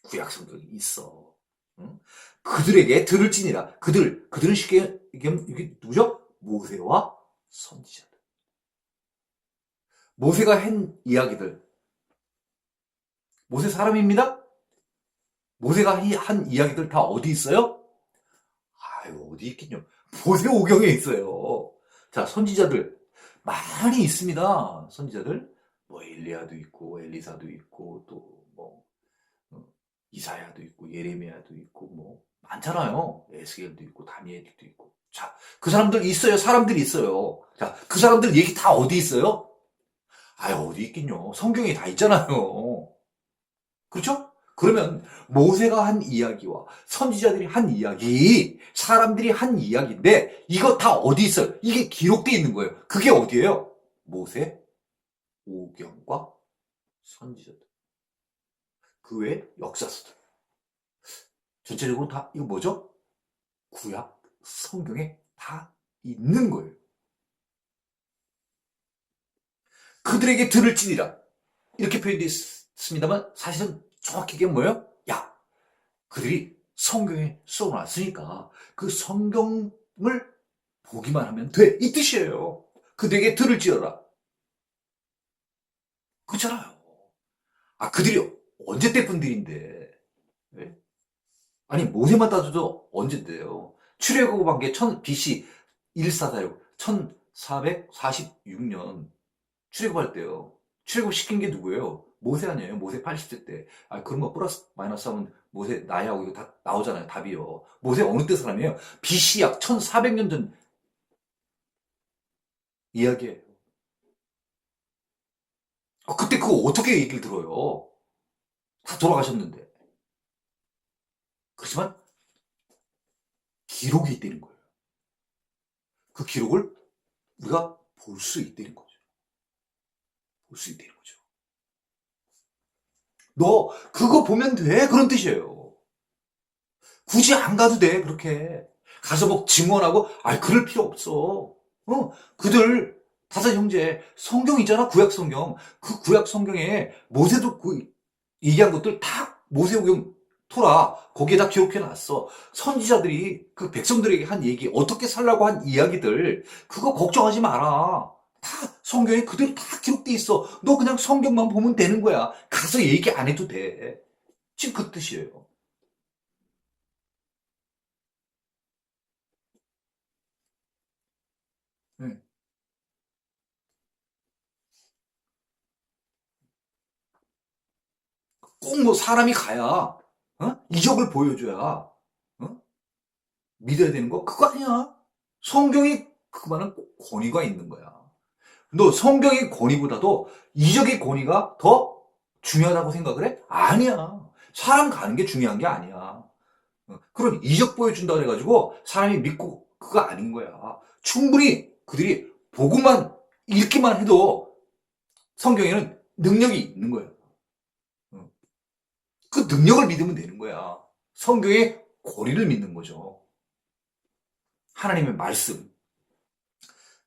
구약 성경이 있어. 응? 그들에게 들을지니라. 그들은 쉽게 얘기하면 이게 누구죠? 모세와 선지자들. 모세가 한 이야기들. 모세 사람입니다. 모세가 한 이야기들 다 어디 있어요? 아유, 어디 있긴요. 모세오경에 있어요. 자, 선지자들 많이 있습니다. 선지자들 뭐 엘리야도 있고 엘리사도 있고 또뭐 이사야도 있고 예레미야도 있고 뭐 많잖아요. 에스겔도 있고 다니엘도 있고. 자, 그 사람들 있어요. 사람들이 있어요. 자, 그 사람들 얘기 다 어디 있어요? 아유, 어디 있긴요. 성경에 다 있잖아요. 그렇죠? 그러면 모세가 한 이야기와 선지자들이 한 이야기, 사람들이 한 이야기인데 이거 다 어디 있어요? 이게 기록되어 있는 거예요. 그게 어디예요? 모세, 오경과 선지자들. 그 외에 역사서들. 전체적으로 다 이거 뭐죠? 구약 성경에 다 있는 거예요. 그들에게 들을지니라 이렇게 표현되어 있습니다만 사실은 정확히 이게 뭐예요? 야, 그들이 성경에 써놨으니까 그 성경을 보기만 하면 돼. 이 뜻이에요. 그들에게 들을지어라. 그렇잖아요. 아, 그들이 언제 때 분들인데. 네? 아니, 모세만 따져도 언제인데요. 출애굽한 게 BC 1446, 1446년 출애굽할 때요. 출애굽 시킨 게 누구예요? 모세 아니에요? 모세 80세 때. 아, 그런 거 플러스 마이너스 하면 모세 나이하고 이거 다 나오잖아요. 답이요. 모세 어느 때 사람이에요? BC 약 1400년 전 이야기예요. 아, 그때 그거 어떻게 얘기를 들어요? 다 돌아가셨는데. 그렇지만 기록이 있다는 거예요. 그 기록을 우리가 볼 수 있다는 거죠. 볼 수 있다는 거죠. 너 그거 보면 돼. 그런 뜻이에요. 굳이 안 가도 돼. 그렇게. 가서 뭐 증언하고 그럴 필요 없어. 그들 다섯 형제 성경 있잖아. 구약 성경. 그 구약 성경에 모세도 그 얘기한 것들 다 모세오경 토라 거기에다 기록해 놨어. 선지자들이 그 백성들에게 한 얘기, 어떻게 살라고 한 이야기들 그거 걱정하지 마라. 다 성경에 그대로 다 기록돼 있어. 너 그냥 성경만 보면 되는 거야. 가서 얘기 안 해도 돼. 지금 그 뜻이에요. 네. 꼭 뭐 사람이 가야 이적을 보여줘야 믿어야 되는 거 그거 아니야. 성경이 그만한 권위가 있는 거야. 너 성경의 권위보다도 이적의 권위가 더 중요하다고 생각을 해? 아니야. 사람 가는 게 중요한 게 아니야. 그런 이적 보여준다고 해가지고 사람이 믿고 그거 아닌 거야. 충분히 그들이 복음만 읽기만 해도 성경에는 능력이 있는 거야. 그 능력을 믿으면 되는 거야. 성경의 권위를 믿는 거죠. 하나님의 말씀.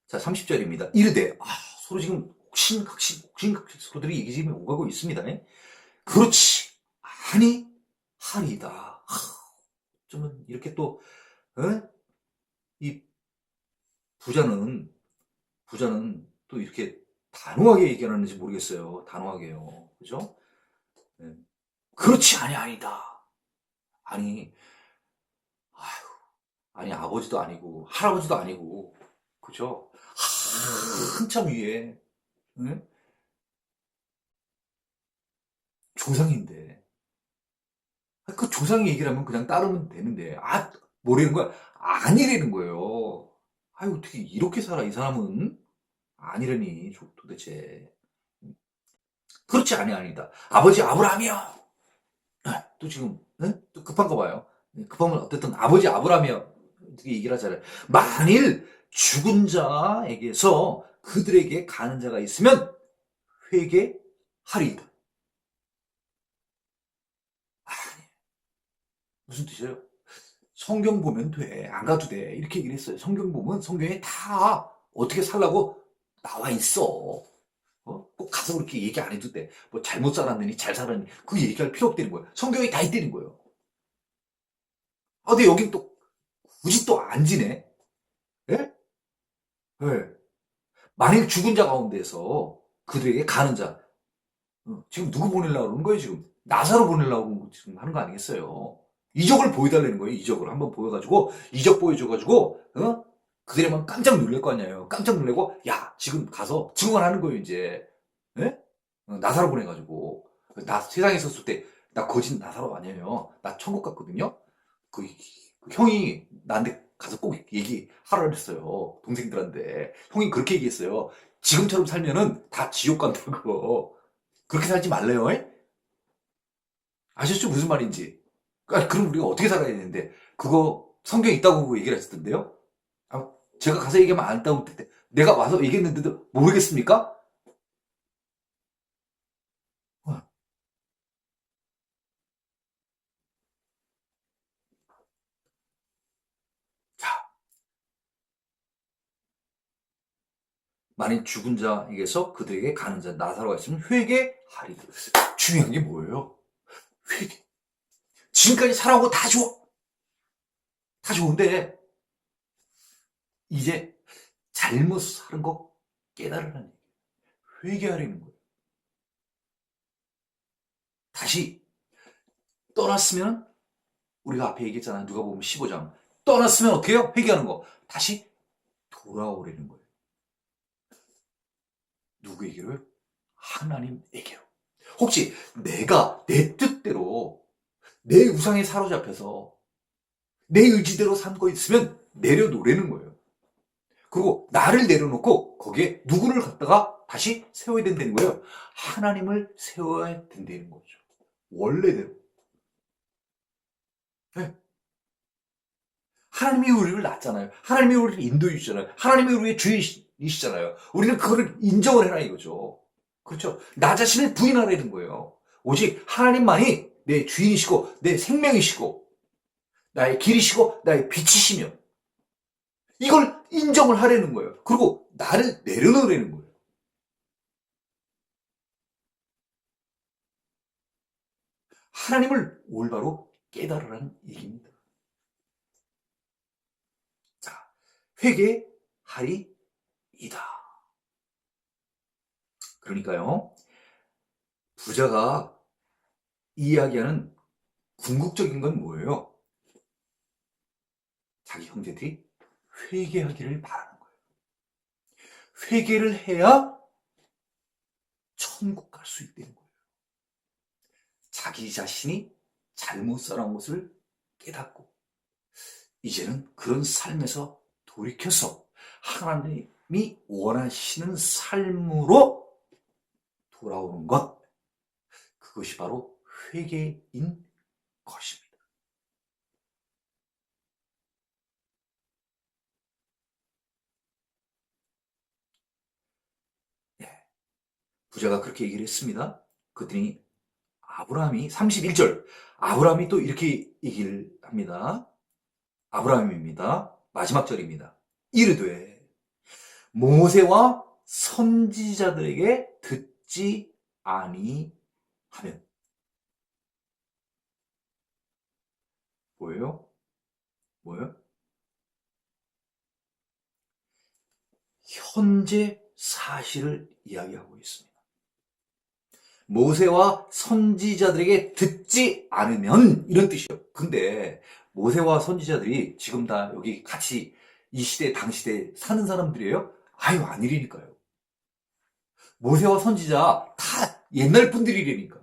자, 30절입니다. 이르되, 서로 지금 옥신각신 서로들이 얘기 지금 오가고 있습니다. 그렇지, 아니하리이다. 좀 이렇게 또, 이 부자는 또 이렇게 단호하게 얘기하는지 모르겠어요. 단호하게요. 그죠? 네. 그렇지, 아니다. 아니, 아니, 아버지도 아니고, 할아버지도 아니고, 그죠? 한참 위에, 응? 조상인데. 그 조상 얘기를 하면 그냥 따르면 되는데, 뭐라는 거야? 아니라는 거예요. 어떻게 이렇게 살아, 이 사람은? 아니라니, 도대체. 그렇지, 아니다. 아버지 아브라함이요. 또 지금, 또 급한 거 봐요. 급하면 어쨌든 아버지 아브라함이요. 어떻게 얘기를 하잖아요. 만일 죽은 자에게서 그들에게 가는 자가 있으면 회개하리이다. 무슨 뜻이에요? 성경 보면 돼. 안 가도 돼. 이렇게 얘기를 했어요. 성경 보면 성경에 다 어떻게 살라고 나와 있어. 꼭 가서 그렇게 얘기 안 해도 돼. 뭐 잘못 살았느니 잘 살았느니 그 얘기할 필요 없다는 거예요. 성경에 다 있다는 거예요. 근데 여긴 또 굳이 또 안 지네. 예? 네. 만일 죽은 자 가운데서 그들에게 가는 자 지금 누구 보내려고 그러는 거예요 지금? 나사로 보내려고 지금 하는 거 아니겠어요? 이적을 보여달라는 거예요. 이적을 한번 보여가지고 이적 보여줘가지고 그들이 막 깜짝 놀랄 거 아니에요. 깜짝 놀래고 야 지금 가서 증언하는 거예요 이제. 예? 나사로 보내가지고 나 세상에 있었을 때 나 거짓 나사로 아니에요. 나 천국 갔거든요. 그 형이 나한테 가서 꼭 얘기하라 그랬어요. 동생들한테 형이 그렇게 얘기했어요. 지금처럼 살면은 다 지옥 간다고. 그렇게 살지 말래요. 아셨죠? 무슨 말인지. 아, 그럼 우리가 어떻게 살아야 되는데, 그거 성경에 있다고 얘기를 했었던데요? 아, 제가 가서 얘기하면 안 따고 때 내가 와서 얘기했는데도 모르겠습니까? 어. 자, 만일 죽은 자에게서 그들에게 가는 자, 나사로가 있으면 회개하리라. 중요한 게 뭐예요? 회개. 지금까지 살아오고 다 좋아. 다 좋은데, 이제 잘못 사는 거 깨달으라는 얘기예요. 회개하라는 거예요. 다시 떠났으면 우리가 앞에 얘기했잖아요. 누가 보면 15장. 떠났으면 어떻게 해요? 회개하는 거. 다시 돌아오라는 거예요. 누구에게로요? 하나님에게로. 혹시 내가 내 뜻대로 내 우상에 사로잡혀서 내 의지대로 산 거 있으면 내려놓으라는 거예요. 그리고 나를 내려놓고 거기에 누구를 갖다가 다시 세워야 된다는 거예요. 하나님을 세워야 된다는 거죠. 원래대로. 네. 하나님이 우리를 낳았잖아요. 하나님이 우리를 인도해 주잖아요. 하나님이 우리의 주인이시잖아요. 우리는 그거를 인정을 해라 이거죠. 그렇죠? 나 자신을 부인하라는 거예요. 오직 하나님만이 내 주인이시고 내 생명이시고 나의 길이시고 나의 빛이시며 이걸 인정을 하라는 거예요. 그리고 나를 내려놓으라는 거예요. 하나님을 올바로 깨달으라는 얘기입니다. 자, 회개하리이다. 그러니까요, 부자가 이야기하는 궁극적인 건 뭐예요? 자기 형제들이 회개하기를 바라는 거예요. 회개를 해야 천국 갈 수 있다는 거예요. 자기 자신이 잘못 살아온 것을 깨닫고 이제는 그런 삶에서 돌이켜서 하나님이 원하시는 삶으로 돌아오는 것, 그것이 바로 회개인 것입니다. 예, 부자가 그렇게 얘기를 했습니다. 그랬더니 아브라함이 31절 아브라함이 또 이렇게 얘기를 합니다. 아브라함입니다. 마지막 절입니다. 이르되 모세와 선지자들에게 듣지 아니하면 뭐예요? 뭐예요? 현재 사실을 이야기하고 있습니다. 모세와 선지자들에게 듣지 않으면 이런 뜻이에요. 근데 모세와 선지자들이 지금 다 여기 같이 이 시대 당시대 사는 사람들이에요? 아유 아니라니까요. 모세와 선지자 다 옛날 분들이라니까.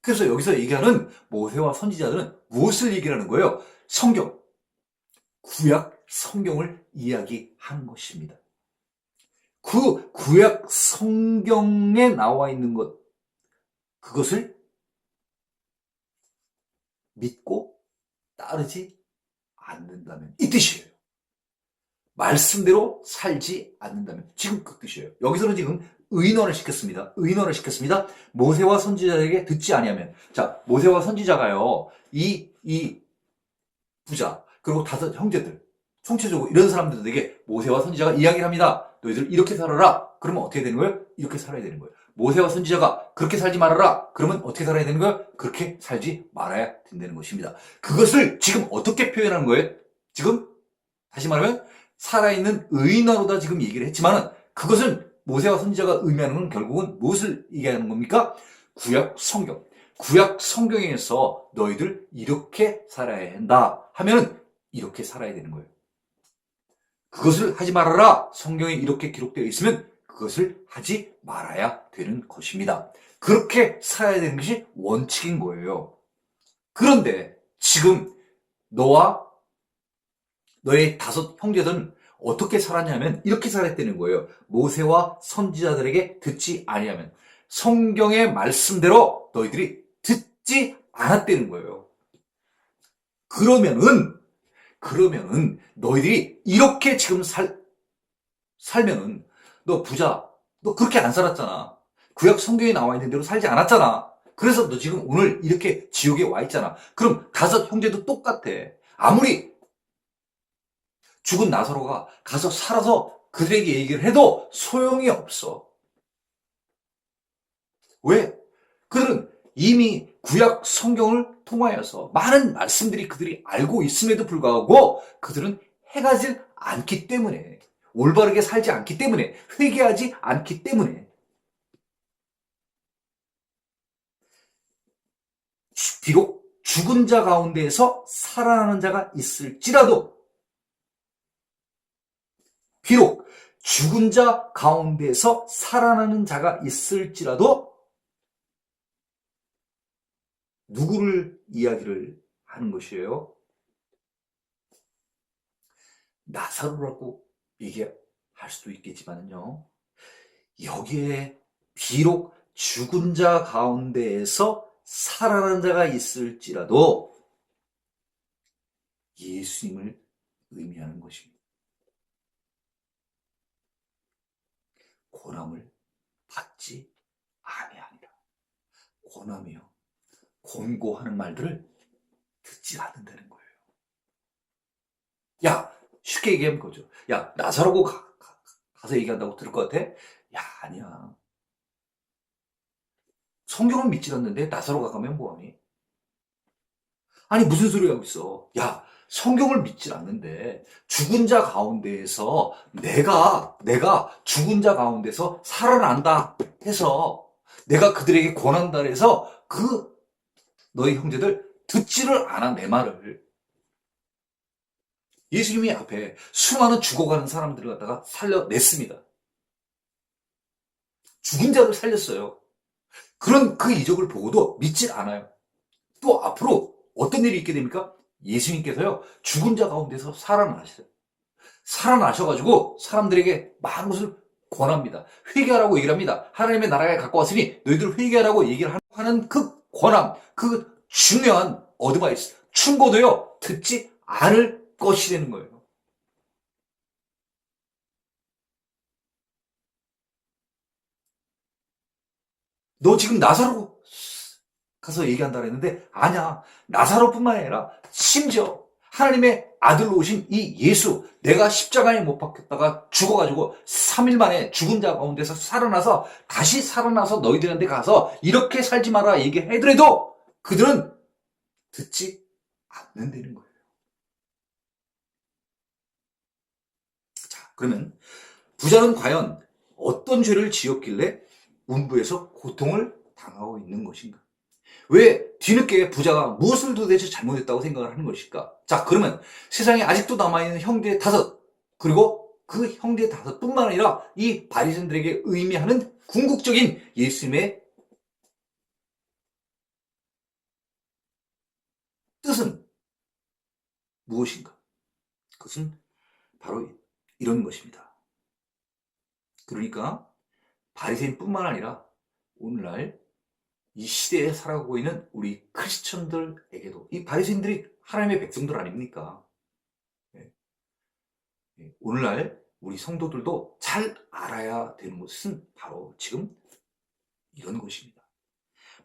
그래서 여기서 얘기하는 모세와 선지자들은 무엇을 얘기하는 거예요? 성경, 구약 성경을 이야기하는 것입니다. 그 구약 성경에 나와 있는 것, 그것을 믿고 따르지 않는다면 이 뜻이에요. 말씀대로 살지 않는다면 지금 그 뜻이에요. 여기서는 지금 의논을 시켰습니다. 의논을 시켰습니다. 모세와 선지자에게 듣지 아니하면 자 모세와 선지자가요 이 부자 그리고 5 형제들 총체적으로 이런 사람들에게 모세와 선지자가 이야기를 합니다. 너희들 이렇게 살아라. 그러면 어떻게 되는 거예요? 이렇게 살아야 되는 거예요. 모세와 선지자가 그렇게 살지 말아라. 그러면 어떻게 살아야 되는 거예요? 그렇게 살지 말아야 된다는 것입니다. 그것을 지금 어떻게 표현하는 거예요? 지금 다시 말하면 살아있는 의인으로다 지금 얘기를 했지만은 그것은 모세와 선지자가 의미하는 건 결국은 무엇을 얘기하는 겁니까? 구약 성경. 구약 성경에서 너희들 이렇게 살아야 한다 하면은 이렇게 살아야 되는 거예요. 그것을 하지 말아라. 성경에 이렇게 기록되어 있으면 그것을 하지 말아야 되는 것입니다. 그렇게 살아야 되는 것이 원칙인 거예요. 그런데 지금 너와 너의 5 형제들은 어떻게 살았냐면 이렇게 살았다는 거예요. 모세와 선지자들에게 듣지 아니하면 성경의 말씀대로 너희들이 듣지 않았다는 거예요. 그러면은 너희들이 이렇게 지금 살면은 너 부자, 너 그렇게 안 살았잖아. 구약 성경에 나와 있는 대로 살지 않았잖아. 그래서 너 지금 오늘 이렇게 지옥에 와 있잖아. 그럼 5 형제도 똑같아. 아무리 죽은 나사로가 가서 살아서 그들에게 얘기를 해도 소용이 없어. 왜? 그들은 이미 구약 성경을 통하여서 많은 말씀들이 그들이 알고 있음에도 불구하고 그들은 해가지 않기 때문에, 올바르게 살지 않기 때문에, 회개하지 않기 때문에, 비록 죽은 자 가운데에서 살아나는 자가 있을지라도, 비록 죽은 자 가운데에서 살아나는 자가 있을지라도 누구를 이야기를 하는 것이에요? 나사로라고 얘기할 수도 있겠지만요. 여기에 비록 죽은 자 가운데에서 살아난 자가 있을지라도 예수님을 의미하는 것입니다. 고난을 받지 아니하니라. 고난이요. 권고하는 말들을 듣지 않는다는 거예요. 야, 쉽게 얘기하면 그거죠. 야, 나사로고 가서 얘기한다고 들을 것 같아? 야, 아니야. 성경을 믿지 않는데 나사로가 가면 뭐하니? 아니, 무슨 소리 하고 있어? 야, 성경을 믿지 않는데 죽은 자 가운데에서 내가 죽은 자 가운데서 살아난다 해서 내가 그들에게 권한다 해서 너희 형제들 듣지를 않아, 내 말을. 예수님이 앞에 수많은 죽어가는 사람들을 갖다가 살려냈습니다. 죽은 자를 살렸어요. 그런 그 이적을 보고도 믿질 않아요. 또 앞으로 어떤 일이 있게 됩니까? 예수님께서요, 죽은 자 가운데서 살아나셔요. 살아나셔가지고 사람들에게 많은 것을 권합니다. 회개하라고 얘기를 합니다. 하나님의 나라에 가까웠으니 너희들 회개하라고 얘기를 하는 그 권함, 그 중요한 어드바이스, 충고도요, 듣지 않을 것이라는 거예요. 너 지금 나사로 가서 얘기한다 그랬는데 아니야. 나사로뿐만 아니라 심지어 하나님의 아들로 오신 이 예수, 내가 십자가에 못 박혔다가 죽어가지고 3일 만에 죽은 자 가운데서 살아나서 다시 살아나서 너희들한테 가서 이렇게 살지 마라 얘기해더라도 그들은 듣지 않는다는 거예요. 자, 그러면 부자는 과연 어떤 죄를 지었길래 운부에서 고통을 당하고 있는 것인가? 왜 뒤늦게 부자가 무엇을 도대체 잘못했다고 생각을 하는 것일까? 자, 그러면 세상에 아직도 남아있는 형제 5, 그리고 그 형제 5뿐만 아니라 이 바리새인들에게 의미하는 궁극적인 예수님의 뜻은 무엇인가? 그것은 바로 이런 것입니다. 그러니까 바리새인뿐만 아니라 오늘날 이 시대에 살아가고 있는 우리 크리스천들에게도 이 바리새인들이 하나님의 백성들 아닙니까? 오늘날 우리 성도들도 잘 알아야 되는 것은 바로 지금 이런 것입니다.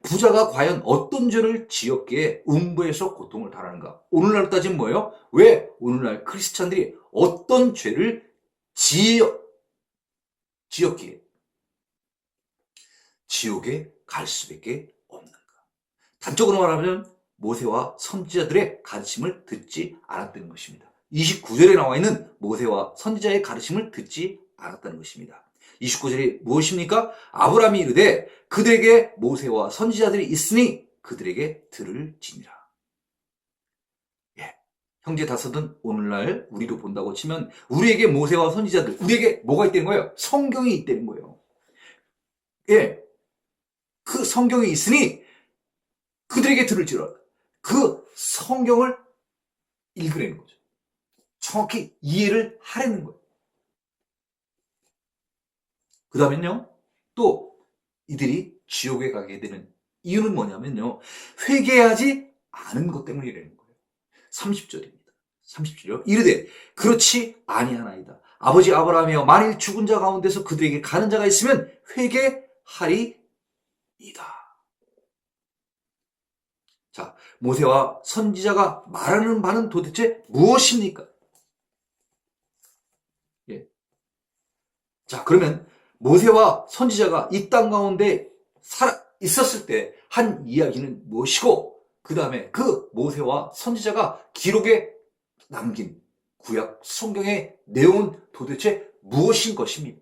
부자가 과연 어떤 죄를 지었기에 음부에서 고통을 당하는가? 오늘날 따지면 뭐예요? 왜 오늘날 크리스천들이 어떤 죄를 지었기에 지옥에 갈 수밖에 없는가? 단적으로 말하면 모세와 선지자들의 가르침을 듣지 않았다는 것입니다. 29절에 나와 있는 모세와 선지자의 가르침을 듣지 않았다는 것입니다. 29절이 무엇입니까? 아브라함이 이르되 그들에게 모세와 선지자들이 있으니 그들에게 들을지니라. 예. 형제 다섯은 오늘날 우리로 본다고 치면 우리에게 모세와 선지자들, 우리에게 뭐가 있다는 거예요? 성경이 있다는 거예요. 예. 그 성경이 있으니 그들에게 들을지라. 그 성경을 읽으라는 거죠. 정확히 이해를 하라는 거예요. 그 다음엔요, 또 이들이 지옥에 가게 되는 이유는 뭐냐면요, 회개하지 않은 것 때문이라는 거예요. 30절입니다. 30절이요. 이르되 그렇지 아니하나이다. 아버지 아브라함이여 만일 죽은 자 가운데서 그들에게 가는 자가 있으면 회개하리이다. 자, 모세와 선지자가 말하는 바는 도대체 무엇입니까? 예. 자, 그러면 모세와 선지자가 이 땅 가운데 있었을 때 한 이야기는 무엇이고, 그 다음에 그 모세와 선지자가 기록에 남긴 구약 성경의 내용은 도대체 무엇인 것입니까?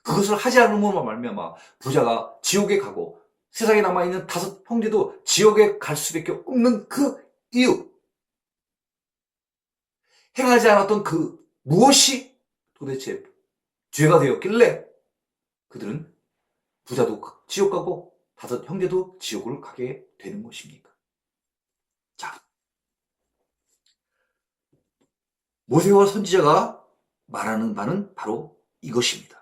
그것을 하지 않음으로 말미암아 부자가 지옥에 가고 세상에 남아있는 5 형제도 지옥에 갈 수밖에 없는 그 이유, 행하지 않았던 그 무엇이 도대체 죄가 되었길래 그들은 부자도 지옥 가고 5 형제도 지옥을 가게 되는 것입니까? 자, 모세와 선지자가 말하는 바는 바로 이것입니다.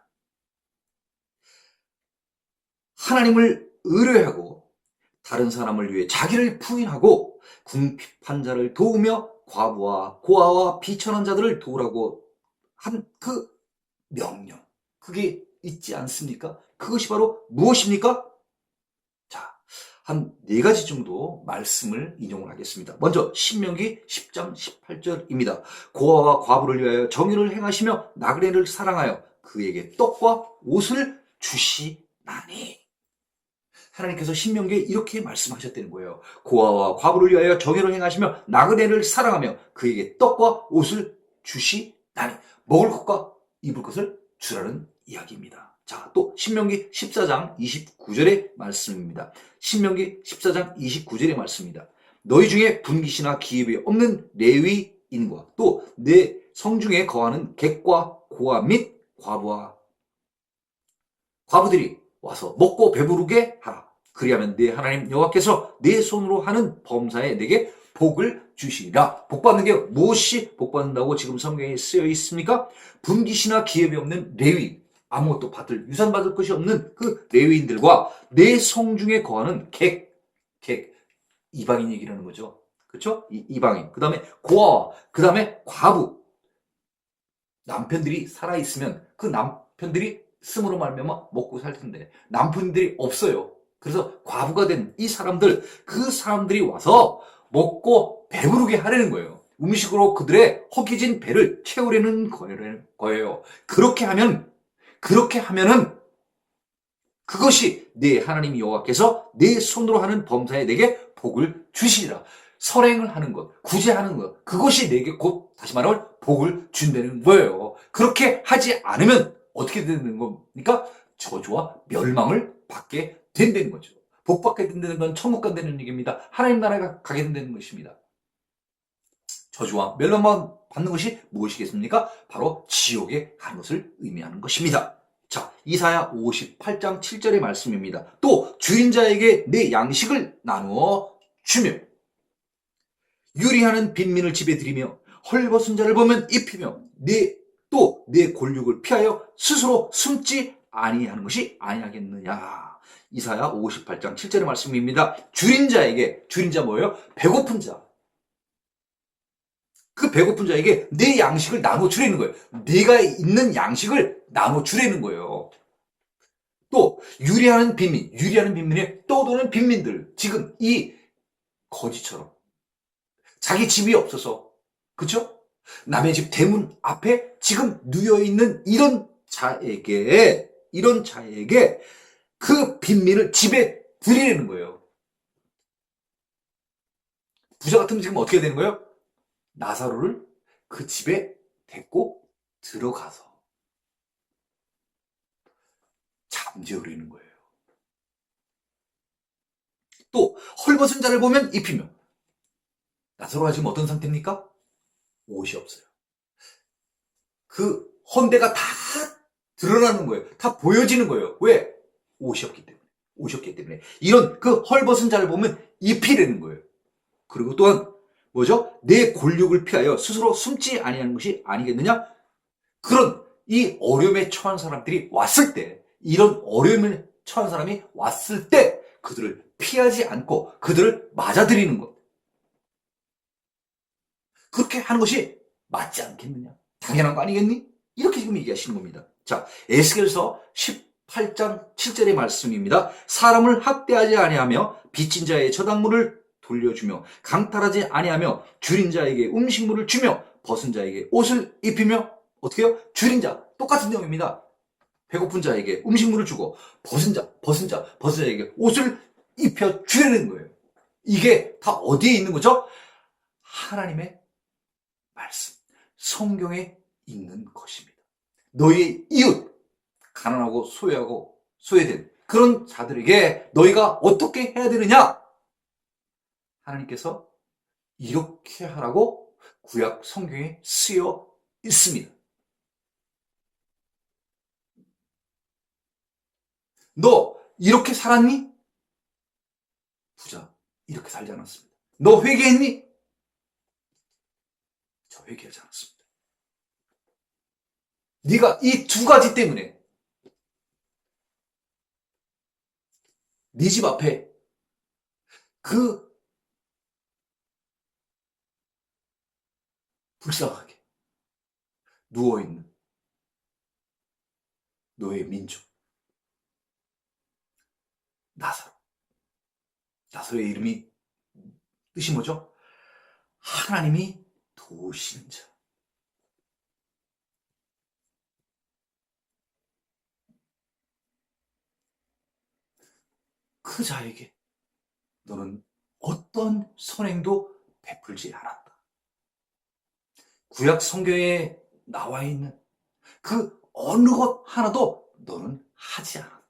하나님을 의뢰하고 다른 사람을 위해 자기를 부인하고 궁핍한 자를 도우며 과부와 고아와 비천한 자들을 도우라고 한 그 명령, 그게 있지 않습니까? 그것이 바로 무엇입니까? 자, 한 4가지 정도 말씀을 인용을 하겠습니다. 먼저 신명기 10장 18절입니다. 고아와 과부를 위하여 정의를 행하시며 나그네를 사랑하여 그에게 떡과 옷을 주시나니. 하나님께서 신명기에 이렇게 말씀하셨다는 거예요. 고아와 과부를 위하여 정의를 행하시며 나그네를 사랑하며 그에게 떡과 옷을 주시나니. 먹을 것과 입을 것을 주라는 이야기입니다. 자, 또 신명기 14장 29절의 말씀입니다. 신명기 14장 29절의 말씀입니다. 너희 중에 분깃이나 기업이 없는 레위인과 또 내 성중에 거하는 객과 고아 및 과부들이 와서 먹고 배부르게 하라. 그리하면 내 하나님 여호와께서 내 손으로 하는 범사에 내게 복을 주시리라. 복받는 게 무엇이 복받는다고 지금 성경에 쓰여 있습니까? 분깃이나 기업이 없는 레위, 아무것도 유산 받을 것이 없는 그 레위인들과 내 성중에 거하는 객, 이방인 얘기라는 거죠. 그렇죠? 이방인. 그 다음에 고아, 그 다음에 과부. 남편들이 살아있으면 그 남편들이 쓰므로 말미암아 먹고 살 텐데 남편들이 없어요. 그래서 과부가 된 이 사람들, 그 사람들이 와서 먹고 배부르게 하려는 거예요. 음식으로 그들의 허기진 배를 채우려는 거예요. 그렇게 하면은 그것이 내 하나님 여호와께서 내 손으로 하는 범사에 내게 복을 주시리라. 선행을 하는 것, 구제하는 것, 그것이 내게 곧 다시 말하면 복을 준다는 거예요. 그렇게 하지 않으면 어떻게 되는 겁니까? 저주와 멸망을 받게 된다는 거죠. 복 받게 된다는 건 천국 간다는 얘기입니다. 하나님 나라가 가게 된다는 것입니다. 저주와 멸망만 받는 것이 무엇이겠습니까? 바로 지옥에 가는 것을 의미하는 것입니다. 자, 이사야 58장 7절의 말씀입니다. 또 주인 자에게 내 양식을 나누어 주며 유리하는 빈민을 집에 들이며 헐벗은 자를 보면 입히며 내 골육을 피하여 스스로 숨지 아니하는 것이 아니하겠느냐. 이사야 58장 7절의 말씀입니다. 주인 자 뭐예요? 배고픈 자. 그 배고픈 자에게 내 양식을 나눠 주라는 거예요. 내가 있는 양식을 나눠 주라는 거예요. 또 유리하는 빈민에 떠도는 빈민들, 지금 이 거지처럼 자기 집이 없어서, 그쵸? 남의 집 대문 앞에 지금 누워있는 이런 자에게 그 빈민을 집에 들이라는 거예요. 부자 같으면 지금 어떻게 되는 거예요? 나사로를 그 집에 데리고 들어가서 잠재우려는 거예요. 또 헐벗은 자를 보면 입히며, 나사로가 지금 어떤 상태입니까? 옷이 없어요. 그 헌대가 다 드러나는 거예요. 다 보여지는 거예요. 왜? 옷이 없기 때문에. 옷이 없기 때문에. 이런 그 헐벗은 자를 보면 입히려는 거예요. 그리고 또한 뭐죠? 내 곤욕을 피하여 스스로 숨지 아니하는 것이 아니겠느냐? 그런 이 어려움에 처한 사람들이 왔을 때, 이런 어려움에 처한 사람이 왔을 때 그들을 피하지 않고 그들을 맞아들이는 것. 그렇게 하는 것이 맞지 않겠느냐? 당연한 거 아니겠니? 이렇게 지금 얘기하시는 겁니다. 자, 에스겔서 18장 7절의 말씀입니다. 사람을 학대하지 아니하며 빚진 자의 저당물을 돌려주며 강탈하지 아니하며 줄인 자에게 음식물을 주며 벗은 자에게 옷을 입히며 어떻게 해요? 줄인 자, 똑같은 내용입니다. 배고픈 자에게 음식물을 주고 벗은 자에게 옷을 입혀 주려는 거예요. 이게 다 어디에 있는 거죠? 하나님의 말씀, 성경에 있는 것입니다. 너희의 이웃, 가난하고 소외된 그런 자들에게 너희가 어떻게 해야 되느냐? 하나님께서 이렇게 하라고 구약 성경에 쓰여 있습니다. 너 이렇게 살았니? 부자, 이렇게 살지 않았습니다. 너 회개했니? 저 회개하지 않았습니다. 네가 이 두 가지 때문에 네 집 앞에 그 불쌍하게 누워있는 너의 민족 나사로의 이름이 뜻이 뭐죠? 하나님이 도우시는 자. 그 자에게 너는 어떤 선행도 베풀지 않았다. 구약 성경에 나와 있는 그 어느 것 하나도 너는 하지 않았다.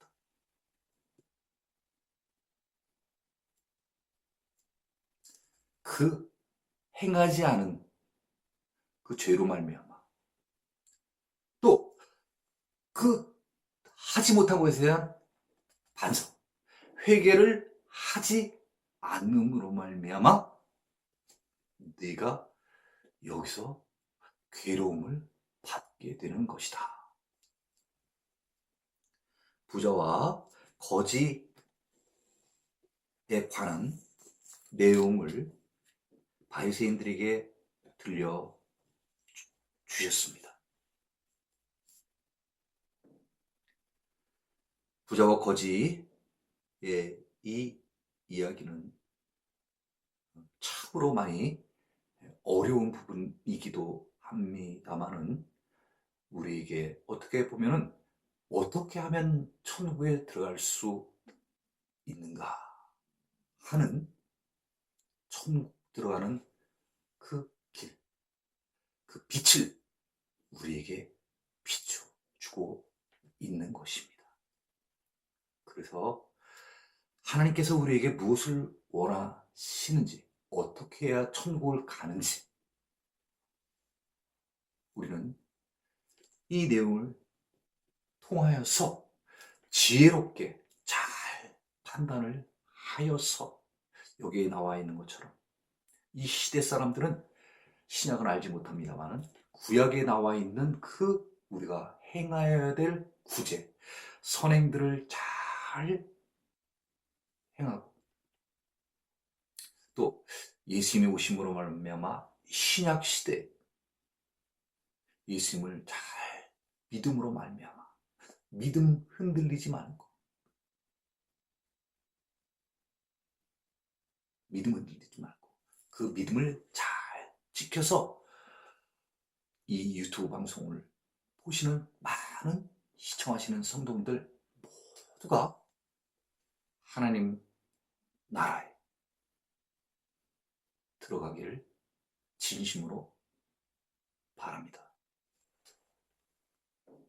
그 행하지 않은 그 죄로 말미암아 또 그 하지 못한 것에 대한 반성, 회개를 하지 않음으로 말미암아 네가 여기서 괴로움을 받게 되는 것이다. 부자와 거지에 관한 내용을 바리새인들에게 들려주셨습니다. 부자와 거지의 이 이야기는 참으로 많이 어려운 부분이기도 합니다만은 우리에게 어떻게 보면은 어떻게 하면 천국에 들어갈 수 있는가 하는 천국 들어가는 그 길, 그 빛을 우리에게 비춰주고 있는 것입니다. 그래서 하나님께서 우리에게 무엇을 원하시는지, 어떻게 해야 천국을 가는지 우리는 이 내용을 통하여서 지혜롭게 잘 판단을 하여서 여기에 나와 있는 것처럼 이 시대 사람들은 신약은 알지 못합니다만 구약에 나와 있는 그 우리가 행하여야 될 구제, 선행들을 잘 행하고 또 예수님의 오심으로 말미암아 신약 시대 예수님을 잘 믿음으로 말미암아 믿음 흔들리지 말고 그 믿음을 잘 지켜서 이 유튜브 방송을 보시는 많은 시청하시는 성도분들 모두가 하나님 나라에 들어가기를 진심으로 바랍니다.